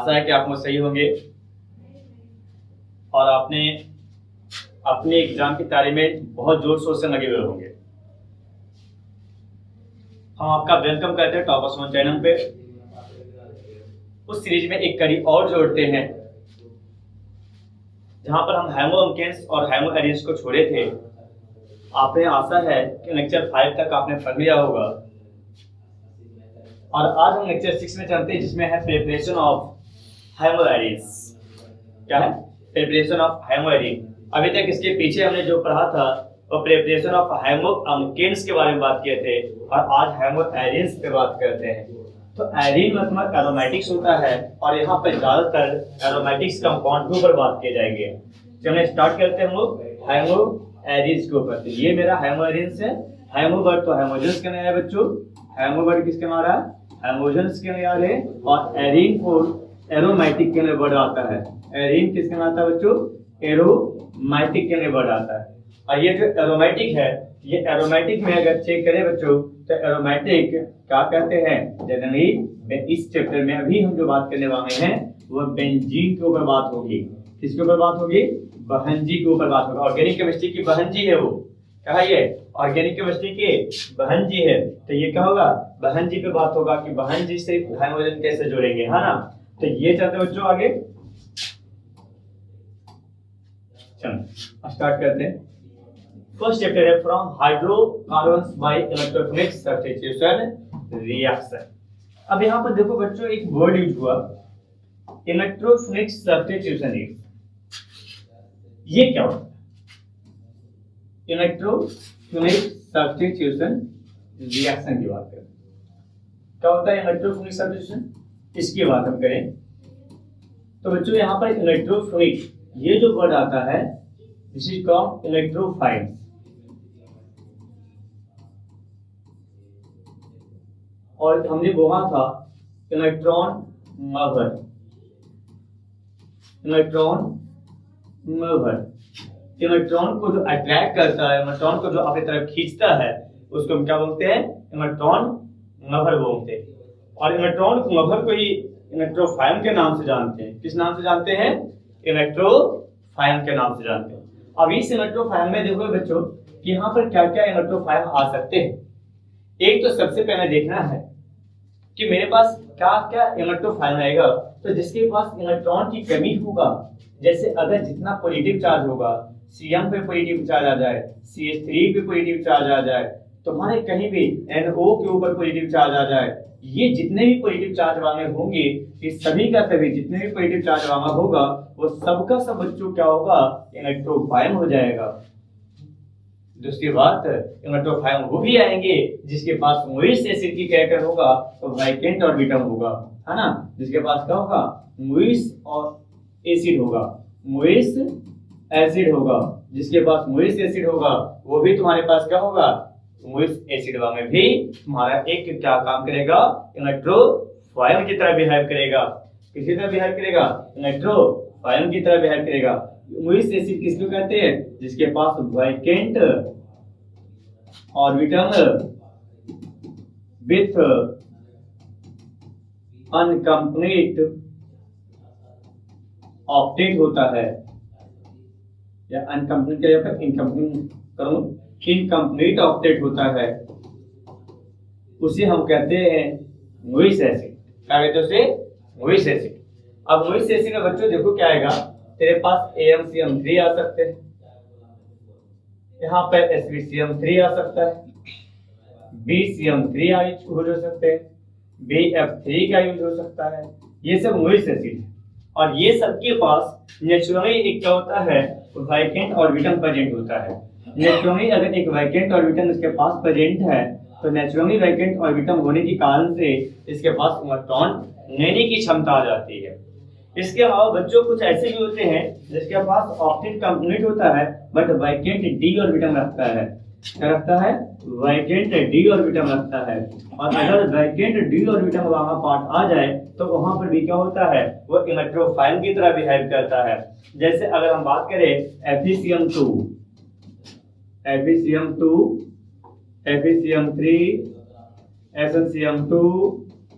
आशा है कि आप मुझ सही होंगे और आपने अपने एग्जाम की तैयारी में बहुत जोर शोर से लगे हुए होंगे। हम आपका वेलकम करते हैं टॉपर्स वन चैनल पे। उस सीरीज में एक कड़ी और जोड़ते हैं जहां पर हम हेमो अल्केन्स और हेमो एरिन्स को छोड़े थे। आपने आशा है कि लेक्चर 5 तक आपने पढ़ लिया होगा और आज हम लेक्चर 6 में चलते हैं जिसमें है प्रिपरेशन ऑफ हेमो एरिन्स। क्या है? प्रिपरेशन ऑफ हेमो एरिन। अभी तक इसके पीछे हमने जो पढ़ा था वो प्रिपरेशन ऑफ हेमो अल्केन्स के बारे में बात किए थे और आज हेमो एरिन्स पे बात करते हैं। तो एरिन मतलब एरोमेटिक्स होता है और यहाँ पर ज्यादातर एरोमेटिक्स कंपाउंड के ऊपर बात किए जाएंगे। चलिए स्टार्ट करते हैं हम लोग हेमो एरिन्स के ऊपर। ये मेरा हेमो एरिन्स है। हेमो वर्ड तो हेमोजेंस के लिए है बच्चों। हेमो वर्ड किसके में आ रहा है? हेमोजेंस के लिए आ रहे हैं। और एरिन को एरोमेटिक के लिए वर्ड आता है। एरिन किसके में आता है बच्चों? एरोमेटिक के लिए वर्ड आता है। और ये जो एरोमेटिक है, ये एरोमेटिक में अगर चेक करें बच्चों तो एरोमेटिक क्या कहते हैं? जनरली इस चैप्टर में अभी हम जो बात करने वाले हैं वो बेंजीन के ऊपर बात होगी। किसके ऊपर बात होगी? बहनजी के ऊपर बात होगी। ऑर्गेनिक केमिस्ट्री की बहनजी है वो। क्या है ये? ऑर्गेनिक केमिस्ट्री की बहनजी है। तो ये क्या होगा? बहनजी पे बात होगा कि बहनजी से हाइड्रोजन कैसे जोड़ेंगे, है ना। तो ये चलते बच्चों आगे। चलो स्टार्ट करते हैं। फर्स्ट चैप्टर है from hydrocarbons by electrophilic substitution reaction. अब यहाँ पर देखो बच्चों एक वर्ड यूज हुआ इलेक्ट्रोफिलिक सब्स्टिट्यूशन रिएक्शन। ये क्या होता है? इलेक्ट्रोफिलिक सब्स्टिट्यूशन रिएक्शन की बात करें। क्या होता है इलेक्ट्रोफिलिक सब्स्टिट्यूशन? इसकी बात हम करें तो बच्चों यहाँ पर इलेक्ट्रोफिलिक ये जो वर्ड आता है दिस इज कॉल्ड इलेक्ट्रोफाइल। और हमने बोला था electron mover. Electron mover electron को जो अट्रैक्ट करता है, इलेक्ट्रॉन को जो अपनी तरफ खींचता है उसको हम क्या बोलते हैं? इलेक्ट्रॉन मूवर बोलते हैं। और इलेक्ट्रॉन मूवर को ही इलेक्ट्रोफाइल के नाम से जानते हैं। किस नाम से जानते हैं? इलेक्ट्रोफाइल के नाम से जानते हैं। अब इस इलेक्ट्रोफाइल में देखो बच्चों कि यहाँ पर क्या क्या इलेक्ट्रोफाइल आ सकते हैं। एक तो सबसे पहले देखना है कि मेरे पास क्या क्या इलेक्ट्रोफाइल आएगा। तो जिसके पास इलेक्ट्रॉन की कमी होगा, जैसे अगर जितना पॉजिटिव चार्ज होगा, Cm पे पॉजिटिव चार्ज आ जाए, CH3 पे पॉजिटिव चार्ज आ जाए, तुम्हारे कहीं भी NO के ऊपर पॉजिटिव चार्ज आ जाए, ये जितने भी पॉजिटिव चार्ज वाले होंगे, ये सभी का सभी जितने भी पॉजिटिव चार्ज वाला होगा वो सबका सब बच्चों क्या होगा? इलेक्ट्रोफाइल हो जाएगा। दूसरी बात इलेक्ट्रोफाइल वो भी आएंगे जिसके पास मोइस एसिड की कैरेक्टर होगा तो वाइकेंट ऑर्बिटम होगा, है ना। जिसके पास क्या होगा? मोइस और एसिड होगा, मोइस एसिड होगा। जिसके पास मोइस एसिड होगा वो भी तुम्हारे पास क्या होगा? मोइस एसिड में भी तुम्हारा एक क्या काम करेगा? इलेक्ट्रोफाइल की तरह बिहेव करेगा। किसी तरह बिहेव करेगा? इलेक्ट्रोफाइल की तरह बिहेव करेगा। मोइस एसिड किसको कहते हैं? जिसके पास वाइकेंट ऑर्बिटल विथ अनकंप्लीट ऑक्टेट होता है, या अनकंप्लीट या फिर इनकंप्लीट करूं, इनकंप्लीट ऑक्टेट होता है, उसे हम कहते हैं मोइस एसिड। क्या कहते हैं उसे? मोइस एसिड। अब मोइस एसिड में बच्चों देखो क्या आएगा, तेरे पास AmCm3 आ सकते हैं, यहाँ पर SbCm3 आ सकता है, BCm3 यूज हो सकते हैं, BF3 का यूज हो सकता है। ये सब मोइस एसिड है और ये सबके पास नेचुरली एक क्या होता है? वाइकेंट ऑर्बिटल प्रेजेंट होता है। नेचुरली अगर एक वाइकेंट ऑर्बिटल इसके पास प्रेजेंट है तो नेचुरली वाइकेंट ऑर्बिटल होने के कारण से इसके पास इलेक्ट्रॉन लेने की क्षमता आ जाती है। इसके अलावा बच्चों कुछ ऐसे भी होते हैं जिसके पास ऑक्टेट कंप्लीट होता है बट वाइकेंट d ऑर्बिटल रखता है। क्या रखता है? वाइकेंट d ऑर्बिटल रखता है। और अगर वाइकेंट d ऑर्बिटल वाला पार्ट आ जाए तो वहां पर भी क्या होता है? वो इलेक्ट्रोफाइल की तरह बिहेव करता है। जैसे अगर हम बात करें FeCm2, FeCm2, FeCm3, SnCm2,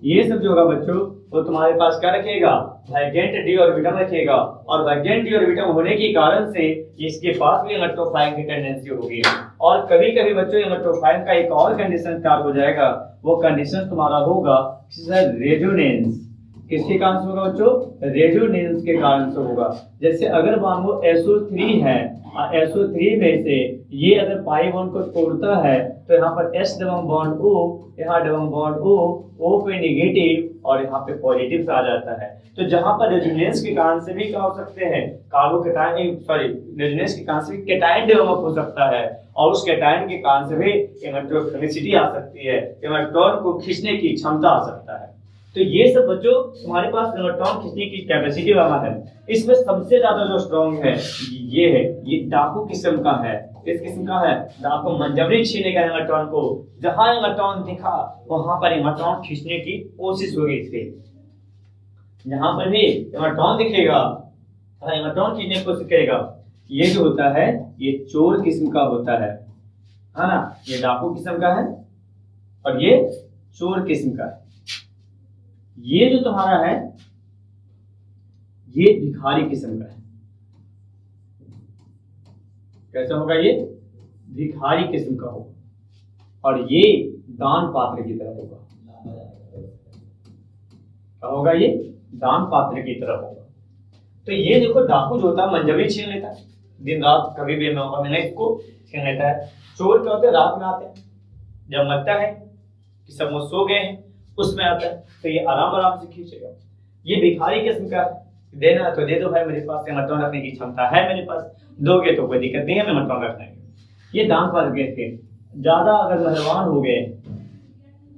ये सब जो होगा बच्चों वो तुम्हारे पास क्या रखेगा, वैकेंट डी ऑर्बिटम रखेगा, और वैकेंट डी ऑर्बिटम होने के कारण से इसके पास भी इलेक्ट्रोफाइल की टेंडेंसी होगी। और कभी कभी बच्चों इलेक्ट्रोफाइल का एक और कंडीशन स्टार्ट हो जाएगा, वो कंडीशन तुम्हारा होगा रेजोनेंस। किसके कारण से होगा बच्चों, रेजोनेंस के कारण से होगा। जैसे अगर मान लो SO3 है, SO3 में से ये अगर पाई बॉन्ड को तोड़ता है तो यहाँ पर S डबल बॉन्ड O, यहाँ डबल बॉन्ड O पे नेगेटिव और यहाँ पे पॉजिटिव आ जाता है। तो जहाँ पर रेजोनेंस के कारण से भी क्या हो सकते हैं, रेजोनेंस के कारण से भी कैटायन डेवलप हो सकता है, और उस कैटायन के कारण से भी इलेक्ट्रोफिलिसिटी आ सकती है, इलेक्ट्रॉन को खींचने की क्षमता आ सकता है। तो ये सब बच्चों तुम्हारे पास इलेक्ट्रॉन खींचने की कैपेसिटी वाला है। इसमें सबसे ज्यादा जो स्ट्रॉन्ग है ये है, ये डाकू किस्म का है। किस किस्म का है, डाकू मंजरी छीनेगा इलेक्ट्रॉन को, जहां इलेक्ट्रॉन दिखा वहां पर इलेक्ट्रॉन खींचने की कोशिश होगी इससे। जहां पर भी इलेक्ट्रॉन दिखेगा इलेक्ट्रॉन खींचने की कोशिश करेगा। ये जो होता है ये चोर किस्म का होता है ना, ये डाकू किस्म का है और ये चोर किस्म का है। ये जो तुम्हारा है ये भिखारी किस्म का है। कैसा होगा, ये भिखारी किस्म का होगा, और ये दान पात्र की तरह होगा। क्या होगा, ये दान पात्र की तरह होगा। तो ये देखो डाकू जो होता है मंजरी छीन लेता है, दिन रात कभी भी मौका मिले इसको छीन लेता है। चोर क्या होते हैं, रात में आते हैं, जब लगता है कि सब वो सो गए हैं उसमें आता है तो ये आराम आराम से खींचेगा। ये भिखारी किस्म का, देना तो दे दो भाई, मेरे पास इलेक्ट्रॉन रखने की क्षमता है मेरे पास, दोगे तो कोई दिक्कत नहीं है, मैं इलेक्ट्रॉन रख लेंगे। ये दान पात्र के ज्यादा अगर मेहरबान हो गए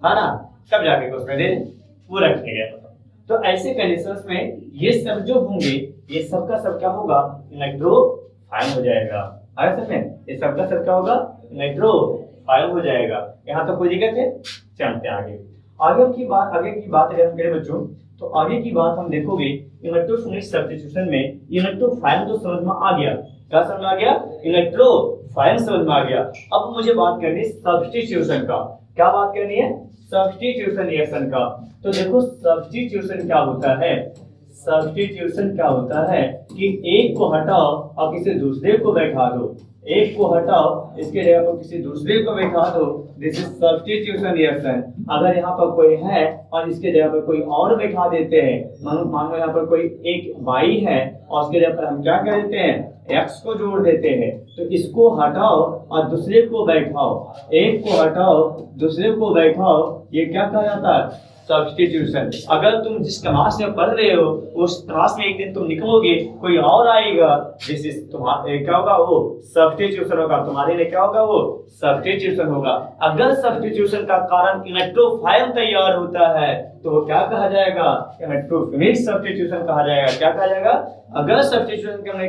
है ना, तब जाके उसमें दे वो रख लेंगे। तो ऐसे कंडीशंस में ये सब जो होंगे ये सबका सब क्या होगा, इलेक्ट्रोफाइल हो जाएगा। है समझ में, ये सबका सब क्या होगा, इलेक्ट्रोफाइल हो जाएगा। यहाँ तो कोई दिक्कत है, चलते आगे। आगे की बात अगर हम करें बच्चों, तो आगे की बात हम देखोगे इलेक्ट्रोफिलिक सब्स्टिट्यूशन में इलेक्ट्रोफाइल तो समझ में आ गया। क्या समझ में आ गया, इलेक्ट्रोफाइल समझ में आ गया। अब मुझे बात करनी सब्स्टिट्यूशन का। क्या बात करनी है, सब्स्टिट्यूशन रिएक्शन का। तो देखो सब्स्टिट्यूशन क्या होता है, सब्स्टिट्यूशन क्या होता है कि एक को हटाओ और किसी दूसरे को बैठा दो, एक को हटाओ इसके जगह पर किसी दूसरे को बैठा दो, दिस इज सब्स्टिट्यूशन रिएक्शन। अगर यहाँ पर कोई है और इसके जगह पर कोई और बैठा देते हैं, मान लो यहाँ पर कोई एक y है और उसके जगह पर हम क्या कर देते हैं, x को जोड़ देते हैं, तो इसको हटाओ और दूसरे को बैठाओ, एक को हटाओ दूसरे को बैठाओ, ये क्या कहा जाता है, सब्स्टिट्यूशन। अगर तुम जिस क्लास में पढ़ रहे हो उस क्लास में एक दिन तुम निकलोगे, कोई और आएगा, दिस इज तुम्हारे क्या होगा, वो सब्स्टिट्यूशन होगा। तुम्हारे लिए क्या होगा, वो सब्स्टिट्यूशन होगा। अगर सब्स्टिट्यूशन का कारण इलेक्ट्रोफाइल तैयार होता है तो वो क्या कहा जाएगा, इलेक्ट्रोफिलिक सब्स्टिट्यूशन कहा जाएगा। क्या कहा जाएगा, अगर सब्स्टिट्यूशन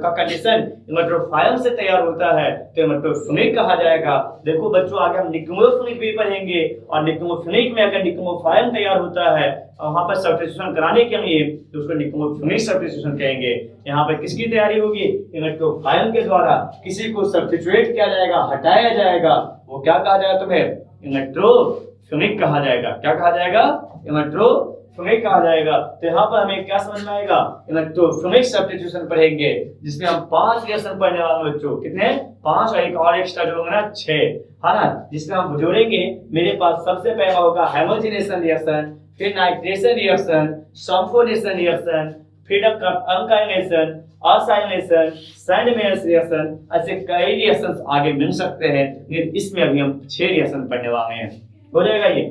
का कंडीशन इलेक्ट्रोफाइल से तैयार होता है तो इलेक्ट्रोफिलिक कहा जाएगा। देखो बच्चों आगे हम निक्लोफिलिक भी पढ़ेंगे, और निक्लोफिलिक में अगर निक्लोफाइल तैयार होता है वहां पर सब्स्टिट्यूशन कराने के लिए तो उसको निक्लोफिलिक सब्स्टिट्यूशन कहेंगे। यहाँ पर किसकी तैयारी होगी, इलेक्ट्रोफाइल के द्वारा किसी को सब्स्टिट्यूट किया जाएगा, हटाया जाएगा, वो क्या कहा जाएगा तुम्हें, इलेक्ट्रोफिलिक कहा जाएगा। क्या कहा जाएगा, इलेक्ट्रोफिलिक कहा जाएगा। तो यहाँ पर हमें क्या समझ में आएगा, इलेक्ट्रोफिलिक सब्स्टिट्यूशन पढ़ेंगे जिसमें हम 5 रिएक्शन पढ़ने वाले बच्चों, कितने 5 और एक और एक्स्ट्रा जो होगा ना 6, है ना, जिसमें हम जोड़ेंगे। मेरे पास सबसे पहला होगा हाइड्रोजनेशन रिएक्शन, फिर नाइट्रेशन रिएक्शन, सल्फोनेशन रिएक्शन, फिर अल्काइलेशन, असाइलेशन, सैंडमेयर्स रिएक्शन, ऐसे कई रिएक्शंस आगे मिल सकते हैं, लेकिन इसमें अभी हम 6 रिएक्शन पढ़ने वाले हैं। हो जाएगा ये।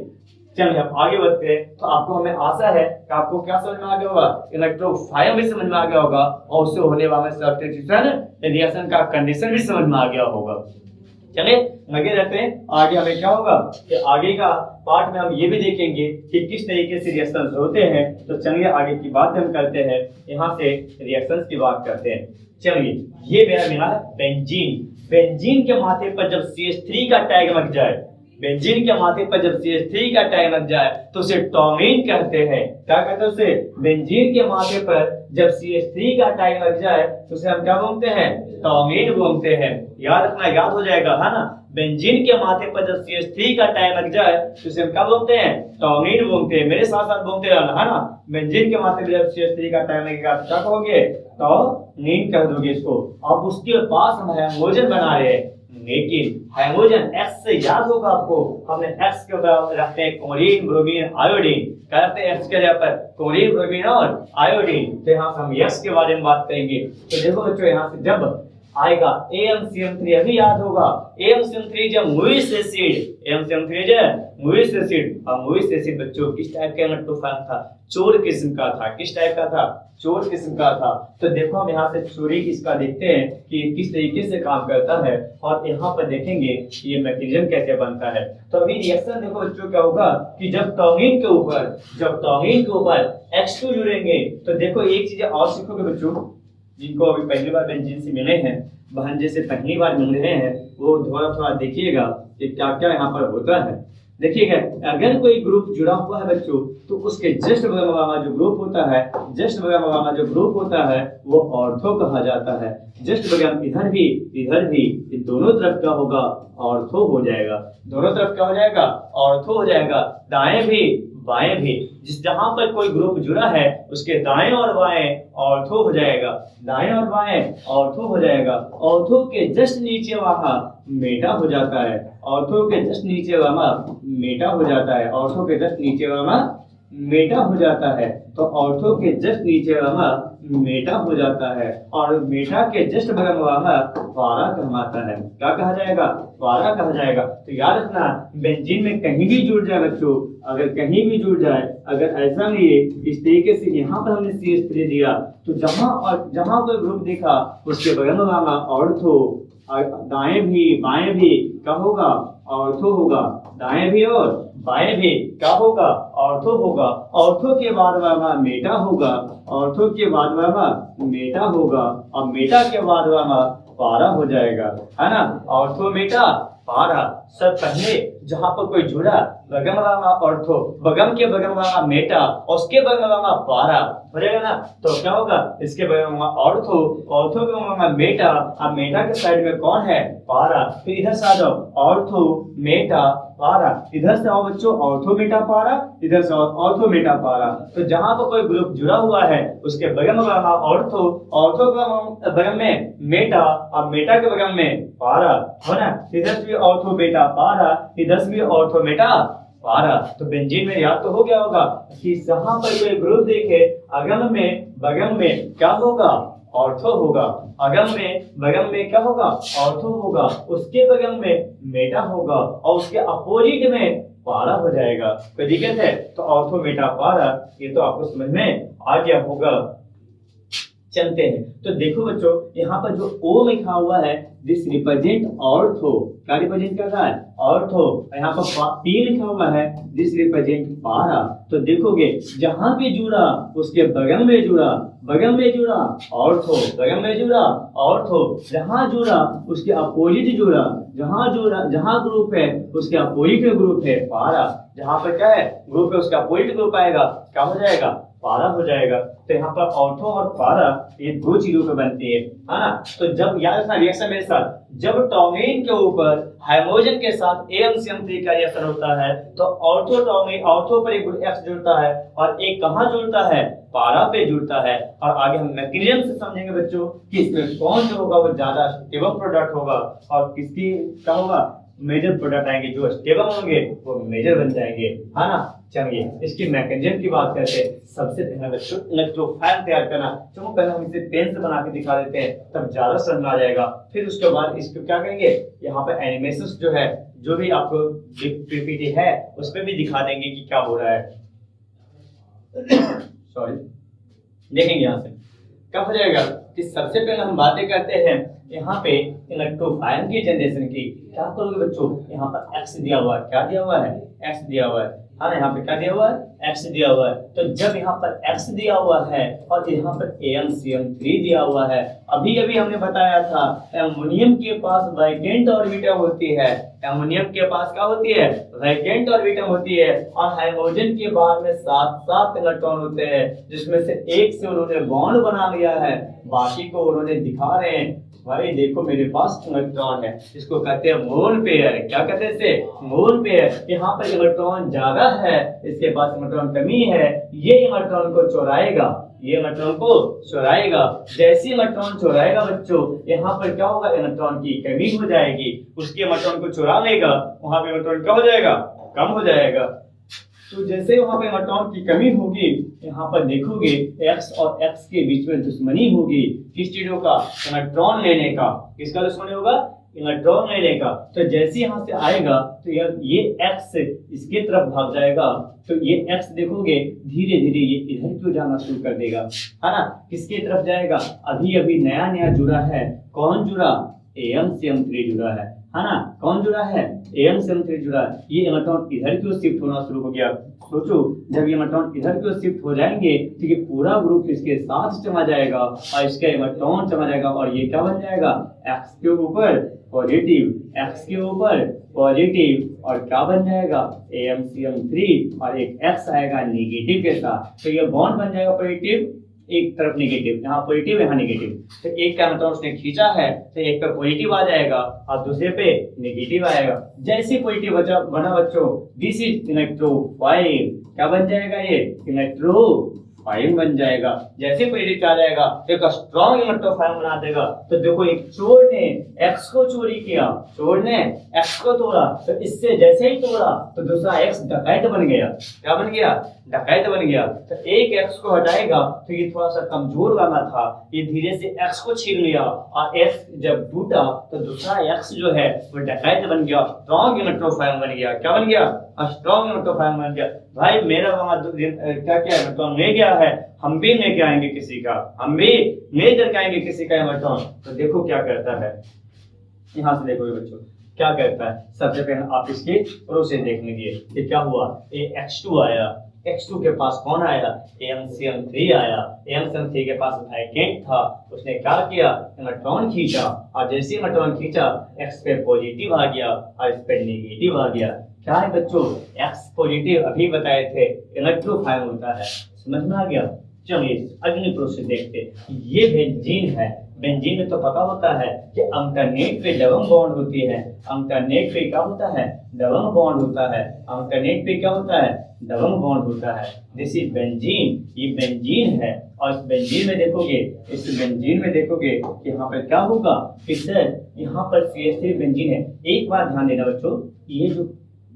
चलिए हम आगे बढ़ते हैं। तो आपको हमें आशा है कि आपको क्या समझ में आ गया होगा, इलेक्ट्रोफाइल भी समझ में आ गया होगा, और उससे होने वाले सब्स्टिट्यूशन रिएक्शन का कंडीशन भी समझ में आ गया होगा। चलिए लगे रहते हैं। आगे हमें क्या होगा कि आगे का पार्ट में हम ये भी देखेंगे कि किस तरीके से रिएक्शंस होते हैं। तो चलिए आगे की बात हम करते हैं, यहाँ से रिएक्शंस की बात करते हैं। चलिए ये मेरा मिला बेंजीन। बेंजीन के माथे पर जब CH3 का टैग लग जाए, बेंजीन के माथे पर जब CH3 का टैग लग जाए तो उसे टॉमीन कहते हैं। क्या कहते हैं उसे, बेंजीन के माथे पर जब CH3 का टैग लग जाए तो उसे हम क्या बोलते हैं, टॉमीन बोलते हैं। याद रखना, याद हो जाएगा, है ना। बेंजीन के माथे पर जब CH3 का टाइम लग जाए तो इसे हम क्या बोलते हैं, टॉनिन बोलते हैं। मेरे साथ साथ बोलते रहना, है ना। बेंजीन के माथे पर जब CH3 का टाइम लगेगा तो क्या कहोगे, टॉनिन कह दोगे इसको। अब उसके पास हम हाइड्रोजन बना रहे हैं, लेकिन हाइड्रोजन X से याद होगा आपको, हमने X के ऊपर रखते हैं क्लोरीन, ब्रोमीन, आयोडीन। क्या रखते हैं X के जगह पर, क्लोरीन, ब्रोमीन और आयोडीन। तो यहाँ से हम X के बारे में बात करेंगे। तो देखो बच्चों, यहाँ से जब आएगा AmCm3, अभी याद होगा AmCm3 जब मूविक एसिड, AmCm3 जब मूविक एसिड। अब मूविक एसिड बच्चों किस टाइप का इलेक्ट्रोफाइल था, चोर किस्म का था। किस टाइप का था, चोर किस्म का था। तो देखो हम यहाँ से चोरी इसका देखते हैं कि किस तरीके से काम करता है, और यहाँ पर देखेंगे ये मैकेनिज्म कैसे बनता है। तो अभी रिएक्शन देखो बच्चों क्या होगा कि जब टॉनिन के ऊपर H2 जुड़ेंगे, तो देखो एक चीज और सीखोगे बच्चों, जिनको अभी पहली बार बेंजीन से मिले हैं, भांजे से पहली बार मिल रहे हैं, वो थोड़ा देखिएगा कि क्या क्या यहाँ पर होता है। देखिएगा, अगर कोई ग्रुप जुड़ा हुआ है बच्चों, तो उसके जस्ट बगल वाला जो ग्रुप होता है वो ऑर्थो कहा जाता है। जस्ट बगल इधर भी दोनों तरफ क्या होगा, ऑर्थो हो जाएगा। दोनों तरफ क्या हो जाएगा, ऑर्थो हो जाएगा। दाएं भी बाएं भी, जिस जहां पर कोई ग्रुप जुड़ा है उसके दाएं और बाएं ऑर्थो हो जाएगा। दाएं और बाएं ऑर्थो हो जाएगा। ऑर्थो के जस्ट नीचे वहां मेटा हो जाता है। ऑर्थो के जस्ट नीचे वहां मेटा हो जाता है। ऑर्थो के जस्ट नीचे वहां मेटा हो जाता है। तो ऑर्थो के जस्ट नीचे वहां मेटा हो जाता है, और मेटा के जस्ट बगल वहां पारा कहलाता है। क्या कहा जाएगा, पारा कहा जाएगा। तो याद रखना, बेंजीन में कहीं भी जुड़ जाए बच्चों, अगर कहीं भी जुड़ जाए, अगर ऐसा नहीं है इस तरीके से यहाँ पर हमने CH3 दिया, तो जहां कोई ग्रुप दिखा उसके बगल में वाला ऑर्थो, दाएं भी बाएं भी क्या होगा, ऑर्थो होगा। दाएं भी और बाएं भी क्या होगा, ऑर्थो होगा। ऑर्थो के बाद वाला मेटा होगा। ऑर्थो के बाद वाला मेटा होगा, और मेटा के बाद वाला पारा हो जाएगा, है ना। ऑर्थो मेटा पारा। सब पहले जहां पर कोई जुड़ा, बगम वाला ऑर्थो, बगम के बगम वाला मेटा, उसके बगम वाला पारा हो जाएगा ना। तो क्या होगा, इसके बगम वाला ऑर्थो, ऑर्थो के बगम वाला मेटा, अब मेटा के साइड में कौन है, पारा। फिर इधर से आ जाओ, ऑर्थो मेटा पारा। इधर से आओ बच्चों, ऑर्थो मेटा पारा, इधर से ऑर्थो मेटा पारा। तो जहां पर कोई ग्रुप जुड़ा हुआ है उसके बगल में वाला ऑर्थो, ऑर्थो के बगल में मेटा, और मेटा के बगल में पारा, हो ना। इधर से भी ऑर्थो मेटा पारा, इधर से भी ऑर्थो मेटा पारा। तो बेंजीन में याद तो हो गया होगा कि जहां पर कोई ग्रुप देखे, अगल में बगल में क्या होगा, ऑर्थो होगा। अगल में बगल में क्या होगा, ऑर्थो होगा। उसके बगल में मेटा होगा, और उसके अपोजिट में पारा हो जाएगा। कोई दिक्कत है, तो ऑर्थो मेटा पारा, ये तो आपको समझ में आ गया होगा। चलते हैं, तो देखो बच्चों, यहाँ पर जो O लिखा हुआ है, दिस रिप्रेजेंट ऑर्थो। क्या रिप्रेजेंट कर रहा है, ऑर्थो। यहाँ पर P लिखा हुआ है, दिस रिप्रेजेंट पारा। तो देखोगे जहां भी जुड़ा उसके बगल में जुड़ा, बगल में जुड़ा ऑर्थो, बगल में जुड़ा ऑर्थो। जहां जुड़ा उसके अपोजिट जुड़ा, जहां ग्रुप है उसके अपोजिट ग्रुप है पारा। जहां पर क्या है, ग्रुप है, उसका अपोजिट ग्रुप आएगा, क्या हो जाएगा, पारा हो जाएगा। तो यहाँ पर ऑर्थो और पारा ये दो चीजों पे बनती है ना। तो जब याद रखना रिएक्शन मेरे साथ, जब टॉनिन के ऊपर हाइड्रोजन के साथ AmCm3 का रिएक्शन होता है, तो ऑर्थो पर एक X जुड़ता है, और एक कहाँ जुड़ता है, पारा पे जुड़ता है। और आगे हम मैकेनिज्म से समझेंगे बच्चों कि इसमें कौन जो होगा वो ज्यादा स्टेबल प्रोडक्ट होगा, और किसकी क्या होगा, मेजर प्रोडक्ट आएंगे। जो स्टेबल होंगे वो मेजर बन जाएंगे, है ना। चलिए इसकी मैकेनिज्म की बात करते हैं। सबसे पहले बच्चों इलेक्ट्रोफाइल तैयार करना, चलो पहले हम इसे पेन से बना के दिखा देते हैं, तब ज्यादा समझ आ जाएगा। फिर उसके बाद इसको क्या करेंगे, यहाँ पे एनिमेशन जो है, जो भी आपको पीपीटी है उस पर भी दिखा देंगे कि क्या हो रहा है। सॉरी, देखेंगे यहाँ से क्या हो जाएगा कि सबसे पहले हम बातें करते हैं यहाँ पे इलेक्ट्रोफाइल की जनरेशन की। क्या करोगे बच्चों, यहाँ पर एक्स दिया हुआ है, क्या दिया हुआ है, एक्स दिया हुआ है, हाँ यहाँ पे क्या दिया हुआ है, एक्स दिया हुआ है। तो जब यहाँ पर एक्स दिया हुआ है और यहाँ पर AmCm3 दिया हुआ है, अभी अभी हमने बताया था एमोनियम के पास वैकेंट ऑर्बिटल होती है। एमोनियम के पास क्या होती है, वैकेंट ऑर्बिटल होती है, और हाइड्रोजन के बाद में 7 इलेक्ट्रॉन होते हैं, जिसमें से एक से उन्होंने बॉन्ड बना लिया है, बाकी को उन्होंने दिखा रहे हैं भाई देखो मेरे पास इलेक्ट्रॉन है, इसको कहते हैं मून पेयर। क्या कहते हैं इसे? Moon pair. यहाँ पर इलेक्ट्रॉन ज्यादा है, इसके पास इलेक्ट्रॉन कमी है, ये इलेक्ट्रॉन को चुराएगा, ये इलेक्ट्रॉन को चुराएगा। जैसे इलेक्ट्रॉन चुराएगा बच्चों, यहाँ पर क्या होगा? इलेक्ट्रॉन की कमी हो जाएगी, उसके इलेक्ट्रॉन को चुरा लेगा, वहां पे इलेक्ट्रॉन क्या हो जाएगा? कम हो जाएगा। तो जैसे वहां पे इलेक्ट्रॉन की कमी होगी, यहाँ पर देखोगे x और x के बीच में दुश्मनी होगी। किस चीजों का? इलेक्ट्रॉन लेने का। किसका दुश्मनी होगा? इलेक्ट्रॉन लेने का। तो जैसे यहाँ से आएगा तो ये x इसके तरफ भाग जाएगा, तो ये x देखोगे धीरे धीरे ये इधर क्यों जाना शुरू कर देगा, है ना? किसके तरफ जाएगा? अभी अभी नया नया जुड़ा है। कौन जुड़ा? AmCm3 जुड़ा है ना? कौन जुड़ा है? AmCm3 जुड़ा है। ये इलेक्ट्रॉन इधर क्यों शिफ्ट होना शुरू हो गया? सोचो, जब ये इलेक्ट्रॉन इधर क्यों शिफ्ट हो जाएंगे तो ये पूरा ग्रुप इसके साथ चला जाएगा और इसका इलेक्ट्रॉन चला जाएगा और ये क्या बन जाएगा? x के ऊपर पॉजिटिव, x के ऊपर पॉजिटिव, और क्या बन जाएगा? AmCm3 और एक x आएगा नेगेटिव के साथ। तो ये बॉन्ड बन जाएगा पॉजिटिव, एक तरफ नेगेटिव, यहाँ पॉजिटिव यहाँ नेगेटिव। तो एक का इलेक्ट्रॉन उसने खींचा है तो एक पे पॉजिटिव आ जाएगा और दूसरे पे नेगेटिव आएगा। जैसे पॉजिटिव बना बच्चों, दिस इज इलेक्ट्रोफाइल। क्या बन जाएगा? ये इलेक्ट्रोफाइल बन जाएगा। जैसे पॉजिटिव आ जाएगा तो एक स्ट्रॉन्ग इलेक्ट्रोफाइल बना देगा। तो देखो एक चोर ने एक्स को चोरी किया, चोर ने एक्स को तोड़ा, तो इससे जैसे ही तोड़ा तो दूसरा एक्स डकैत बन गया। क्या बन गया? डकैत बन गया। तो एक एक्स को हटाएगा तो ये थोड़ा सा कमजोर वाला था, ये धीरे से एक्स को छीन लिया और एक्स जब टूटा तो दूसरा एक्स जो है वो डकैत बन गया, स्ट्रॉन्ग इलेक्ट्रोफाइल बन गया। क्या बन गया? स्ट्रॉन्ग इलेक्ट्रोफाइल बन गया। भाई मेरा वहां क्या क्या इलेक्ट्रॉन ले गया है, हम भी लेके आएंगे किसी का, हम भी ले करके आएंगे किसी का इलेक्ट्रॉन। तो देखो क्या करता है, यहाँ से देखोगे बच्चों क्या करता है। सबसे पहले आप इसके प्रोसेस देख लीजिए कि क्या हुआ। X2 आया, X2 के पास कौन आया? AmCm3 आया। AmCm3 के पास वैकेंट था, उसने क्या किया? इलेक्ट्रॉन खींचा, और जैसे इलेक्ट्रॉन खींचा X पे पॉजिटिव आ गया और इस पे नेगेटिव आ गया। क्या है बच्चों? X पॉजिटिव अभी बताए थे इलेक्ट्रोफाइल होता है, समझ में आ गया? चलिए अगली प्रोसेस देखते हैं। ये बेंजीन है। बेंजीन में तो पता होता है कि अल्टरनेट पे डबल बॉन्ड होती है। अल्टरनेट पे क्या होता है? डबल बॉन्ड होता है। अल्टरनेट पे क्या होता है? डबल बॉन्ड होता है। This is benzene. ये बेंजीन है और इस बेंजीन में देखोगे, इस बेंजीन में देखोगे कि यहाँ पर क्या होगा कि सर यहाँ पर CH3 बेंजीन है। एक बात ध्यान देना बच्चों, ये जो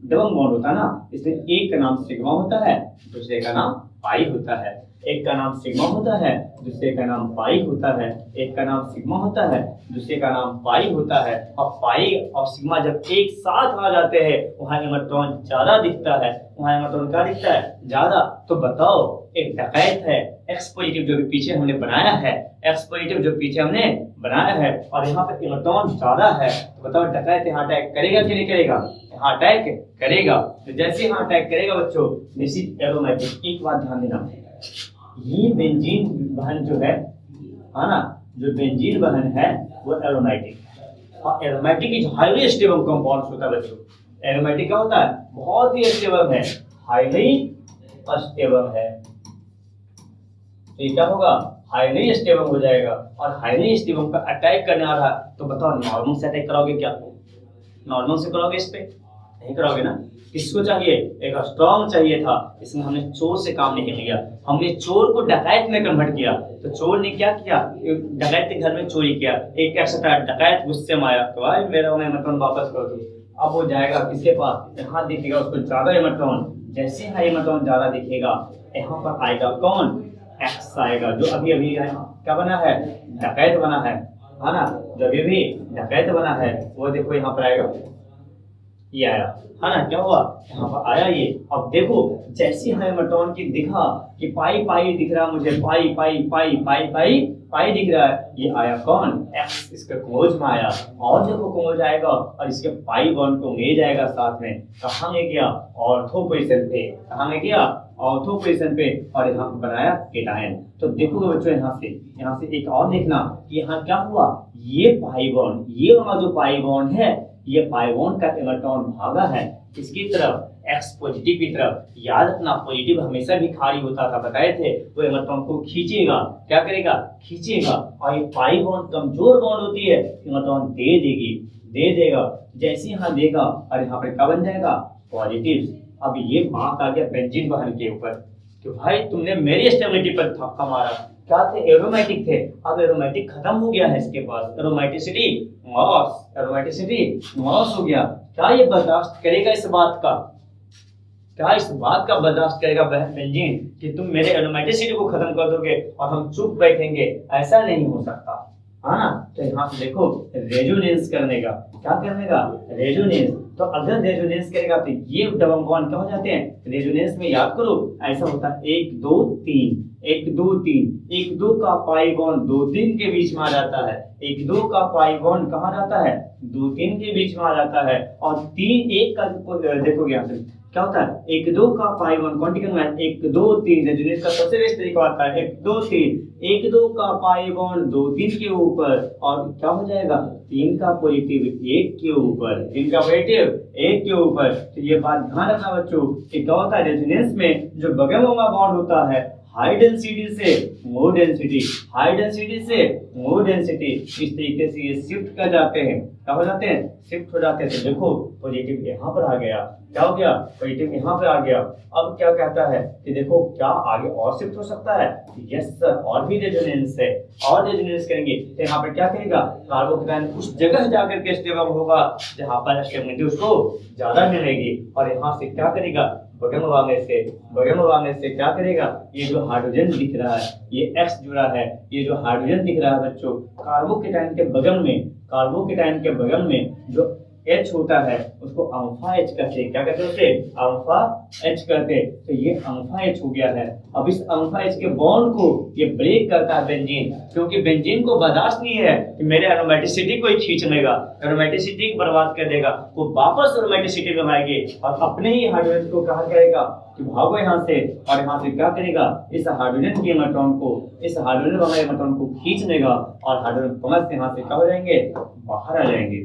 डबल बॉन्ड होता है ना, इसमें एक का नाम सिग्मा होता है, दूसरे का नाम पाई होता है। एक का नाम सिग्मा होता है, दूसरे का नाम पाई होता है। एक का नाम सिग्मा होता है, दूसरे का नाम पाई होता है। और पाई और सिग्मा जब एक साथ आ जाते हैं वहां इलेक्ट्रॉन ज्यादा दिखता है। वहां इलेक्ट्रॉन क्या दिखता है? ज्यादा। तो बताओ, एक डकैत है एक्स पॉजिटिव जो पीछे हमने बनाया है, एक्स पॉजिटिव जो पीछे हमने बनाया है, और यहाँ पे इलेक्ट्रॉन ज्यादा है। तो बताओ डकैत यहाँ अटैक करेगा कि नहीं करेगा? यहाँ अटैक करेगा। तो जैसे यहाँ अटैक करेगा बच्चों, दिस इज एरोमेटिक। एक बात ध्यान देना, ये बेंजीन बहन जो है ना, जो बेंजीन बहन है वो एरोमेटिक है। और aromatic is highly stable compound होता है बच्चों। एरोमेटिक क्या होता है? बहुत ही स्टेबल है, हाईली स्टेबल है। तो ये क्या होगा? हाईली स्टेबल हो जाएगा। और हाईली स्टेबल का अटैक करने आ रहा है तो बताओ नॉर्मल से अटैक करोगे क्या? नॉर्मल से करोगे? इस पे नहीं करोगे ना। किसको चाहिए? एक स्ट्रॉन्ग चाहिए था। इसमें हमने चोर से काम नहीं लिया, हमने चोर को डकैत में कन्वर्ट किया। तो चोर ने क्या किया? डकैत के घर में चोरी किया। एक ऐसा डकैत गुस्से में आया तो भाई मेरा इलेक्ट्रॉन वापस करो तुम। अब वो जाएगा किसके पास? यहाँ दिखेगा उसको ज्यादा इलेक्ट्रॉन। जैसे यहाँ इलेक्ट्रॉन ज्यादा दिखेगा, यहाँ पर आएगा कौन? एक्स आएगा, जो अभी अभी क्या बना है? डकैत बना है ना। जो अभी अभी डकैत बना है वो देखो यहाँ पर आएगा, ये आया है ना। क्या हुआ? यहाँ पर आया ये। अब देखो जैसे यहाँ इलेक्ट्रॉन की दिखा कि पाई पाई दिख रहा मुझे, पाई पाई पाई पाई पाई पाई दिख रहा है। ये आया कौन? एक्स इसके क्लोज में आया। और देखो क्लोज आएगा और इसके पाई बॉन्ड को ले जाएगा साथ में। कहाँ ले गया? ऑर्थो पोजीशन पे। कहाँ ले गया? ऑर्थो पोजीशन पे। और यहाँ पे बनाया केटायन। तो देखोगे बच्चों यहाँ से एक और देखना कि यहाँ क्या हुआ? ये पाई बॉन्ड, ये वाला जो पाई बॉन्ड है ये पाई बॉन्ड का इलेक्ट्रॉन भागा है इसकी तरफ, एक्स पॉजिटिव की तरफ। याद रखना पॉजिटिव हमेशा भी खाली होता था, बताए थे। वो इलेक्ट्रॉन को खींचेगा, क्या करेगा, खींचेगा। और ये पाई बॉन्ड कमजोर बॉन्ड होती है, इलेक्ट्रॉन दे देगा। जैसे यहाँ देगा और यहाँ पर क्या बन जाएगा, पॉजिटिव। अब ये बात आ गया बेंजीन बहन के ऊपर कि भाई तुमने मेरी स्टेबिलिटी पर धक्का मारा। क्या थे, एरोमेटिक थे, अब एरोमेटिक खत्म हो गया है इसके पास, एरोमेटिसिटी लॉस हो गया। क्या ये बर्दाश्त करेगा इस बात का, क्या इस बात का बर्दाश्त करेगा बेंजीन कि तुम मेरे एरोमेटिसिटी को खत्म कर दोगे और हम चुप बैठेंगे? ऐसा नहीं हो सकता, है ना। तो यहाँ से देखो रेजोनेंस करने का, क्या करने का, रेजोनेंस। तो अगर रेजोनेंस करेगा तो ये डबल बॉन्ड क्या हो जाते हैं, रेजोनेंस में याद करो ऐसा होता है 1 2 3 1 2 3, 1 2 का पाई बॉन्ड 2 3 के बीच में आ जाता है, 1 2 का पाई बॉन्ड कहाँ जाता है, 2 3 के बीच में आ जाता है। और 3 1 का देखोगे यहाँ से क्या होता है, 1 2 का पाई बॉन्ड क्वांटिकल में 1 2 3, रेजोनेंस का सबसे बेस्ट तरीका आता है 1 2 3, 1 2 का पाई बॉन्ड 2 3 के ऊपर और क्या हो जाएगा, 3 का पॉजिटिव 1 के ऊपर, 3 का पॉजिटिव 1 के ऊपर। तो ये बात ध्यान रखना बच्चों कि क्या होता है, रेजोनेंस में जो बगल वाला बॉन्ड होता है हाई डेंसिटी से लो डेंसिटी, हाई डेंसिटी से लो डेंसिटी, इस तरीके से ये शिफ्ट कर जाते हैं, क्या हो जाते हैं, शिफ्ट हो जाते हैं। तो देखो पॉजिटिव यहाँ पर आ गया, क्या हो गया, पॉजिटिव यहाँ पे आ गया। अब क्या कहता है कि देखो क्या आगे और शिफ्ट हो सकता है, यस सर, और भी रेजोनेंस है, और रेजोनेंस करेंगे तो यहाँ पर क्या करेगा, कार्बोकेटायन उस जगह जाकर के स्टेबल होगा जहाँ पर स्टेबिलिटी उसको ज्यादा मिलेगी। और यहाँ से क्या करेगा, बगल वाले से क्या करेगा, ये जो हाइड्रोजन दिख रहा है, ये X जुड़ा है, ये जो हाइड्रोजन दिख रहा है बच्चों, कार्बोकेटायन के बगल में जो H होता है उसको अल्फा H कहते हैं, क्या कहते हैं उसे, अल्फा H कहते हैं। तो ये अल्फा H हो गया है। अब इस अल्फा H के बॉन्ड को ये ब्रेक करता है बेंजीन, क्योंकि बेंजीन को बर्दाश्त नहीं है कि मेरे एरोमेटिसिटी को ही खींच लेगा, एरोमेटिसिटी को बर्बाद कर देगा। वो वापस एरोमेटिसिटी में आएगी और अपने ही हाइड्रोजन को कहा करेगा कि भागो यहाँ से, और यहाँ से क्या करेगा, इस हाइड्रोजन के इलेक्ट्रॉन को, इस हाइड्रोजन वाले इलेक्ट्रॉन को खींच लेगा और हाइड्रोजन प्लस यहाँ से क्या हो जाएंगे, बाहर आ जाएंगे।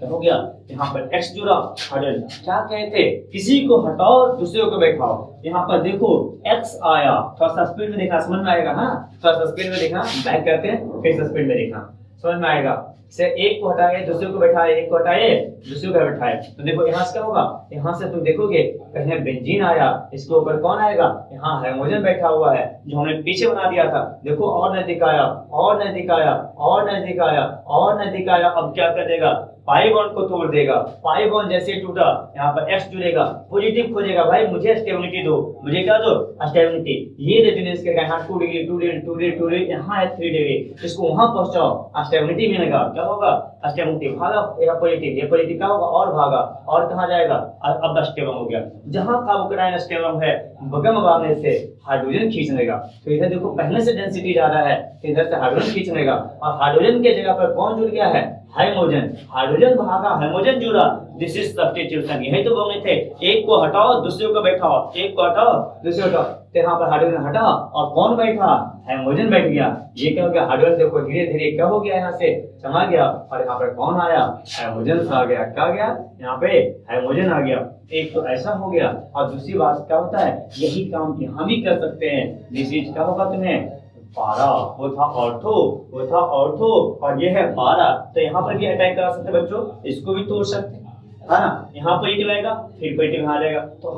हो गया, यहाँ पर X जुड़ा हाइड्रोजन, क्या कहते, किसी को हटाओ दूसरे को बैठाओ। यहाँ पर देखो X आया, थोड़ा सा स्पीड में देखना, समझ में आएगा, हाँ थोड़ा सा स्पीड में देखना, बैक करते हैं फिर से स्पीड में देखना, समझ में आएगा। से एक को हटाए दूसरे को बैठाए, एक को हटाए दूसरे को बैठाए। तो देखो यहाँ से क्या होगा, यहाँ से तुम देखोगे पहले बेंजीन आया, इसके ऊपर कौन आएगा, यहाँ हाइड्रोजन बैठा हुआ है जो हमने पीछे बना दिया था। देखो और नजदीक आया, और नजदीक आया, और नजदीक आया, और नजदीक आया। अब क्या कर देगा, पाई बॉन्ड को तोड़ देगा। पाई बॉन्ड जैसे टूटा, यहाँ पर X जुड़ेगा, पॉजिटिव खोजेगा, भाई मुझे स्टेबिलिटी दो, मुझे क्या दो, स्टेबिलिटी। ये रेजोनेंस करेगा, यहाँ 2 डिग्री 2 डिग्री 2 डिग्री 2 डिग्री, यहाँ है 3 डिग्री, इसको वहां पहुंचाओ, स्टेबिलिटी मिलेगा, क्या होगा, स्टेबिलिटी। भागा यह पॉजिटिव, ये पॉजिटिव क्या होगा, और भागा, और कहाँ जाएगा, अब स्टेबल हो गया। जहां कार्बोकेटायन स्टेबल है, बगल में से हाइड्रोजन खींच लेगा। तो इधर देखो पहले से डेंसिटी ज्यादा है, इधर से हाइड्रोजन खींच लेगा, और हाइड्रोजन के जगह पर कौन जुड़ गया है, हाइड्रोजन। हाइड्रोजन भागा, हाइड्रोजन जुड़ा, दिस इज सब्स्टिट्यूशन। यही तो बोलने थे, एक को हटाओ दूसरे को बैठाओ, एक को हटाओ दूसरे को हटाओ। तो यहाँ पर हाइड्रोजन हटा और कौन बैठा, हाइड्रोजन बैठ गया। ये क्या हो गया, हाइड्रोजन देखो धीरे धीरे क्या हो गया, यहाँ से समा गया, और यहाँ पर कौन आया, हाइड्रोजन आ गया। क्या गया, यहाँ पे हाइड्रोजन आ गया। एक तो ऐसा हो गया, और दूसरी बात क्या होता है, यही काम यहाँ भी कर सकते हैं। दिस इज क्या होगा तुम्हें, पारा, वो था ऑर्थो, और ये है पारा। तो यहाँ पर भी अटैक करा सकते बच्चों, इसको भी तोड़ सकते हैं, है ना। यहाँ पॉजिटिव आएगा, फिर पॉजिटिव यहाँ आएगा, तो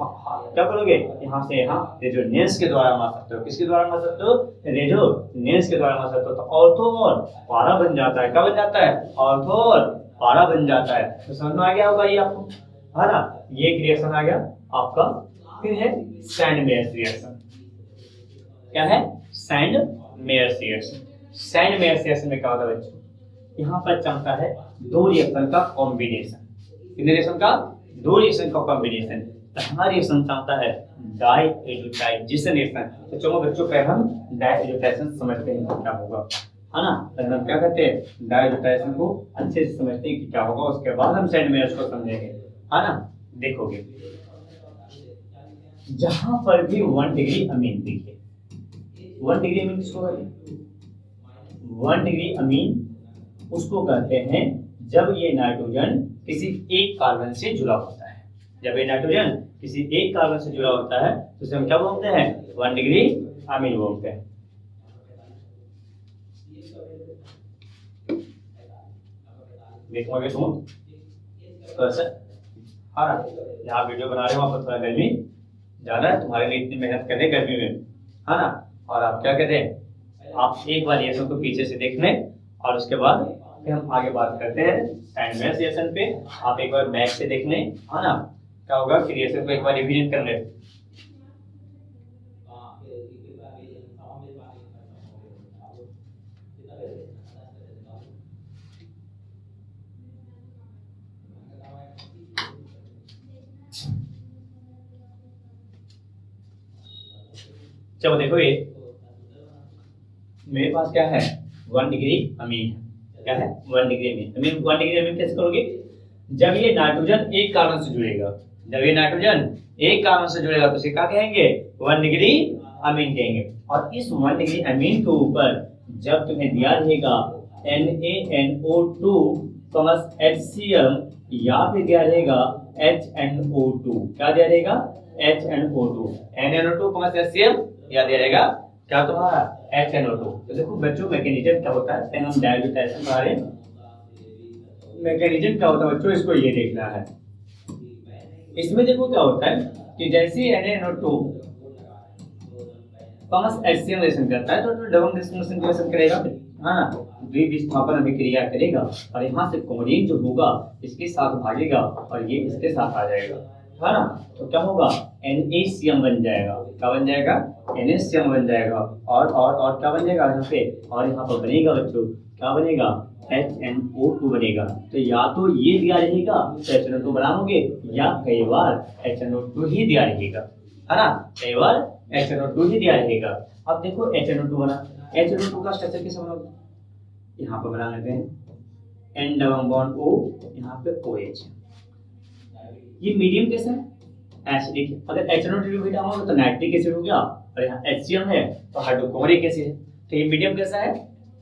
क्या करोगे, यहाँ से यहाँ रेजोनेंस के द्वारा मार सकते हो। किसके द्वारा मार सकते हो, रेजोनेंस के द्वारा मार सकते हो। तो ऑर्थो और पारा बन जाता है, क्या बन जाता है, ऑर्थो और पारा बन जाता है। तो समझ में आ गया होगा ये आपको, है ना। ये एक रिएक्शन आ गया आपका। फिर है सैंडमेयर्स रिएक्शन। क्या है, सैंडमेयर्स रिएक्शन। सैंडमेयर्स रिएक्शन में क्या होता है बच्चों, यहाँ पर चलता है दो रिएक्शन का कॉम्बिनेशन। रिएक्शन का दो रिएक्शन का कॉम्बिनेशन। पहला रिएक्शन चलता है डाइएज़ोटाइजेशन रिएक्शन। तो चलो बच्चों पहले हम डाइएज़ोटाइजेशन समझते हैं क्या होगा, है ना। पहले हम क्या करते हैं, डाइएज़ोटाइजेशन को अच्छे से समझते हैं कि क्या होगा, उसके बाद हम सैंडमेयर्स को समझेंगे, है ना। देखोगे जहां पर भी 1 डिग्री अमीन, देखिए 1 डिग्री अमीन किसको कहते हैं, 1 डिग्री अमीन उसको कहते हैं जब ये नाइट्रोजन किसी एक कार्बन से जुड़ा होता है। जब ये नाइट्रोजन किसी एक कार्बन से जुड़ा होता है तो उसे हम क्या बोलते हैं? 1 डिग्री अमीन बोलते हैं। देखोगे तुम कैसे? हाँ ना, यहाँ वीडियो बना रहे हो, वहाँ पर थोड़ा गर्मी ज्यादा है, तुम्हारे लिए इतनी मेहनत कर रहे गर्मी में, है ना। और आप क्या कहते हैं, आप एक बार ये सब को पीछे से देख लें और उसके बाद फिर हम आगे बात करते हैं एडवांस रिएक्शन पे। आप एक बार बैक से देख लें, है ना, क्या होगा कि रिएक्शन को एक बार रिवीजन कर लें। चलो देखो, ये मेरे पास क्या है? 1 डिग्री अमीन। क्या है? 1 डिग्री अमीन। 1 डिग्री अमीन कैसे करोगे? जब ये नाइट्रोजन एक कार्बन से जुड़ेगा, जब ये नाइट्रोजन एक कार्बन से जुड़ेगा तो इसे क्या कहेंगे? 1 डिग्री अमीन कहेंगे। और इस 1 डिग्री अमीन के ऊपर जब तुम्हें दिया रहेगा NaNO2 HCl या फिर दिया रहेगा HNO2, क्या दिया रहेगा? HNO2, NaNO2 HCl या दिया रहेगा क्या तुम्हारा? HNO2। तो देखो बच्चों, मैकेनिज्म क्या होता है, हम डायल्यूटेशन बारे मैकेनिज्म क्या होता है बच्चों, इसको ये देखना है। इसमें देखो क्या होता है कि जैसे NaNO2 HCl रिएक्शन करता है तो डबल रिएक्शन करेगा, हाँ ना, द्विविस्थापन अभिक्रिया करेगा और यहाँ से क्लोरीन जो होगा इसके साथ भागेगा और ये इसके साथ आ जाएगा, है ना। तो क्या होगा? NaCl बन जाएगा। क्या बन जाएगा? NaCl बन जाएगा। और क्या बन जाएगा यहाँ पे? और यहाँ पर बनेगा बच्चों, क्या बनेगा? HNO2 बनेगा। तो या तो ये दिया रहेगा तो HNO2 बनाओगे, या कई बार HNO2 ही दिया रहेगा, है ना, कई बार HNO2 ही दिया रहेगा। अब देखो HNO2 बना, HNO2 का स्ट्रक्चर कैसे बनाओगे? यहाँ पर बना लेते हैं N डबल बॉन्ड O, यहाँ पे OH। ये मीडियम कैसा है? एसिडिक। अगर HNO2 भी डालोगे तो नाइट्रिक एसिड हो गया, और यहाँ HCl है तो हाइड्रोक्लोरिक एसिड है। तो ये मीडियम कैसा है?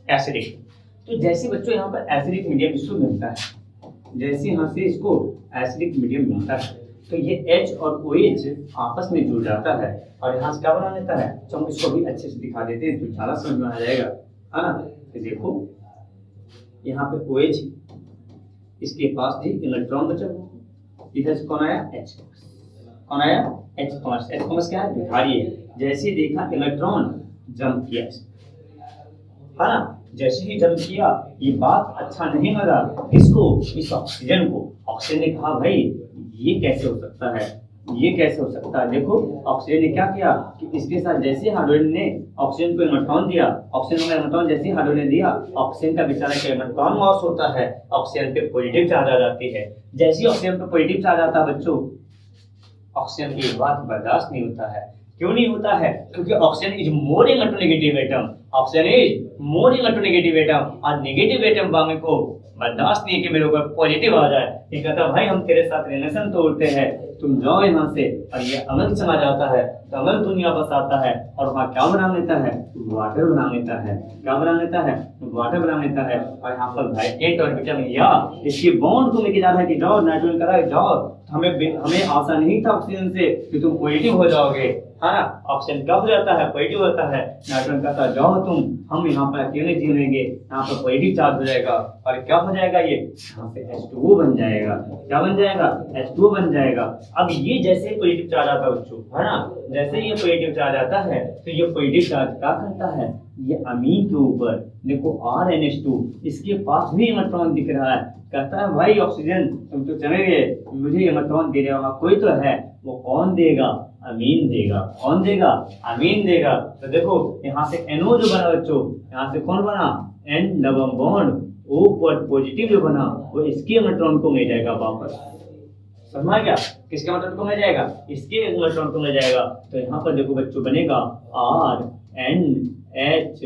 एसिडिक। तो जैसे बच्चों यहाँ पर एसिडिक मीडियम इसको मिलता है, जैसे यहाँ से इसको एसिडिक मीडियम मिलता है तो ये H और OH आपस में जुड़ जाता है और यहाँ से क्या बना लेता है। तो हम इसको भी अच्छे से दिखा देते हैं तो ज़्यादा समझ में आ जाएगा, है ना। तो देखो यहाँ पे OH, इसके पास भी इलेक्ट्रॉन बचा हुआ, इधर से कौन आया? H। कौन आया? H कॉमर्स क्या है? भिखारी है। जैसे देखा इलेक्ट्रॉन जंप किया, है ना, जैसे ही जंप किया, ये बात अच्छा नहीं लगा इसको, इस ऑक्सीजन को। ऑक्सीजन ने कहा भाई ये कैसे हो सकता है, ये कैसे हो सकता है। देखो ऑक्सीजन ने क्या किया कि इसके साथ जैसे हाइड्रोजन ने ऑक्सीजन को इलेक्ट्रॉन दिया, ऑक्सीजन को इलेक्ट्रॉन जैसे हाइड्रोजन ने दिया, ऑक्सीजन का बेचारा का इलेक्ट्रॉन लॉस होता है, ऑक्सीजन पे पॉजिटिव चार्ज आ जाती है। जैसे ही ऑक्सीजन पे पॉजिटिव चार्ज आता है बच्चों, ऑक्सीजन की बात बर्दाश्त नहीं होता है। क्यों नहीं होता है? क्योंकि oxygen is more electronegative atom, oxygen is more electronegative atom. और नेगेटिव एटम वाले को बर्दाश्त नहीं है कि मेरे ऊपर पॉजिटिव आ जाए। ये कहता भाई हम तेरे साथ रिलेशन तोड़ते हैं, तुम जाओ यहाँ से। और ये अमल चला जाता है तो अमल दुनिया बसाता है और वहाँ क्या बना लेता है? वाटर बना लेता है। क्या बना लेता है? वाटर बना लेता है। और यहाँ पर भाई और विटामिन या इसकी बॉन्ड को लेके जा रहा है कि जाओ नाइट्रोजन करा जाओ। हमें आशा नहीं था ऑक्सीजन से कि तुम पॉजिटिव हो जाओगे, है ना। ऑक्सीजन क्या हो जाता है? पॉजिटिव होता है। नाइट्रोजन कहता है जाओ तुम, हम यहाँ पर अकेले जी लेंगे, यहाँ पर पॉजिटिव चार्ज हो जाएगा। और क्या हो जाएगा? ये यहाँ पे H2O बन जाएगा। क्या बन जाएगा? H2O बन जाएगा। अब ये जैसे पॉजिटिव चार्ज आता है बच्चों, है ना, जैसे ये पॉजिटिव चार्ज आता है तो ये पॉजिटिव चार्ज क्या करता है? ये अमीन के ऊपर देखो RNH2, इसके पास भी इलेक्ट्रॉन दिख रहा है। कहता है भाई ऑक्सीजन तुम तो चले गए, मुझे इलेक्ट्रॉन देने वाला कोई तो है। वो कौन देगा? अमीन देगा। कौन देगा? अमीन देगा। तो देखो यहाँ से NO जो बना बच्चों, यहाँ से कौन बना? N डबल बॉन्ड O पर पॉजिटिव जो बना वो इसके इलेक्ट्रॉन को ले जाएगा वापस। समझ गया? किसके इलेक्ट्रॉन को ले जाएगा? इसके इलेक्ट्रॉन को ले जाएगा। तो यहाँ पर देखो बच्चों बनेगा RNH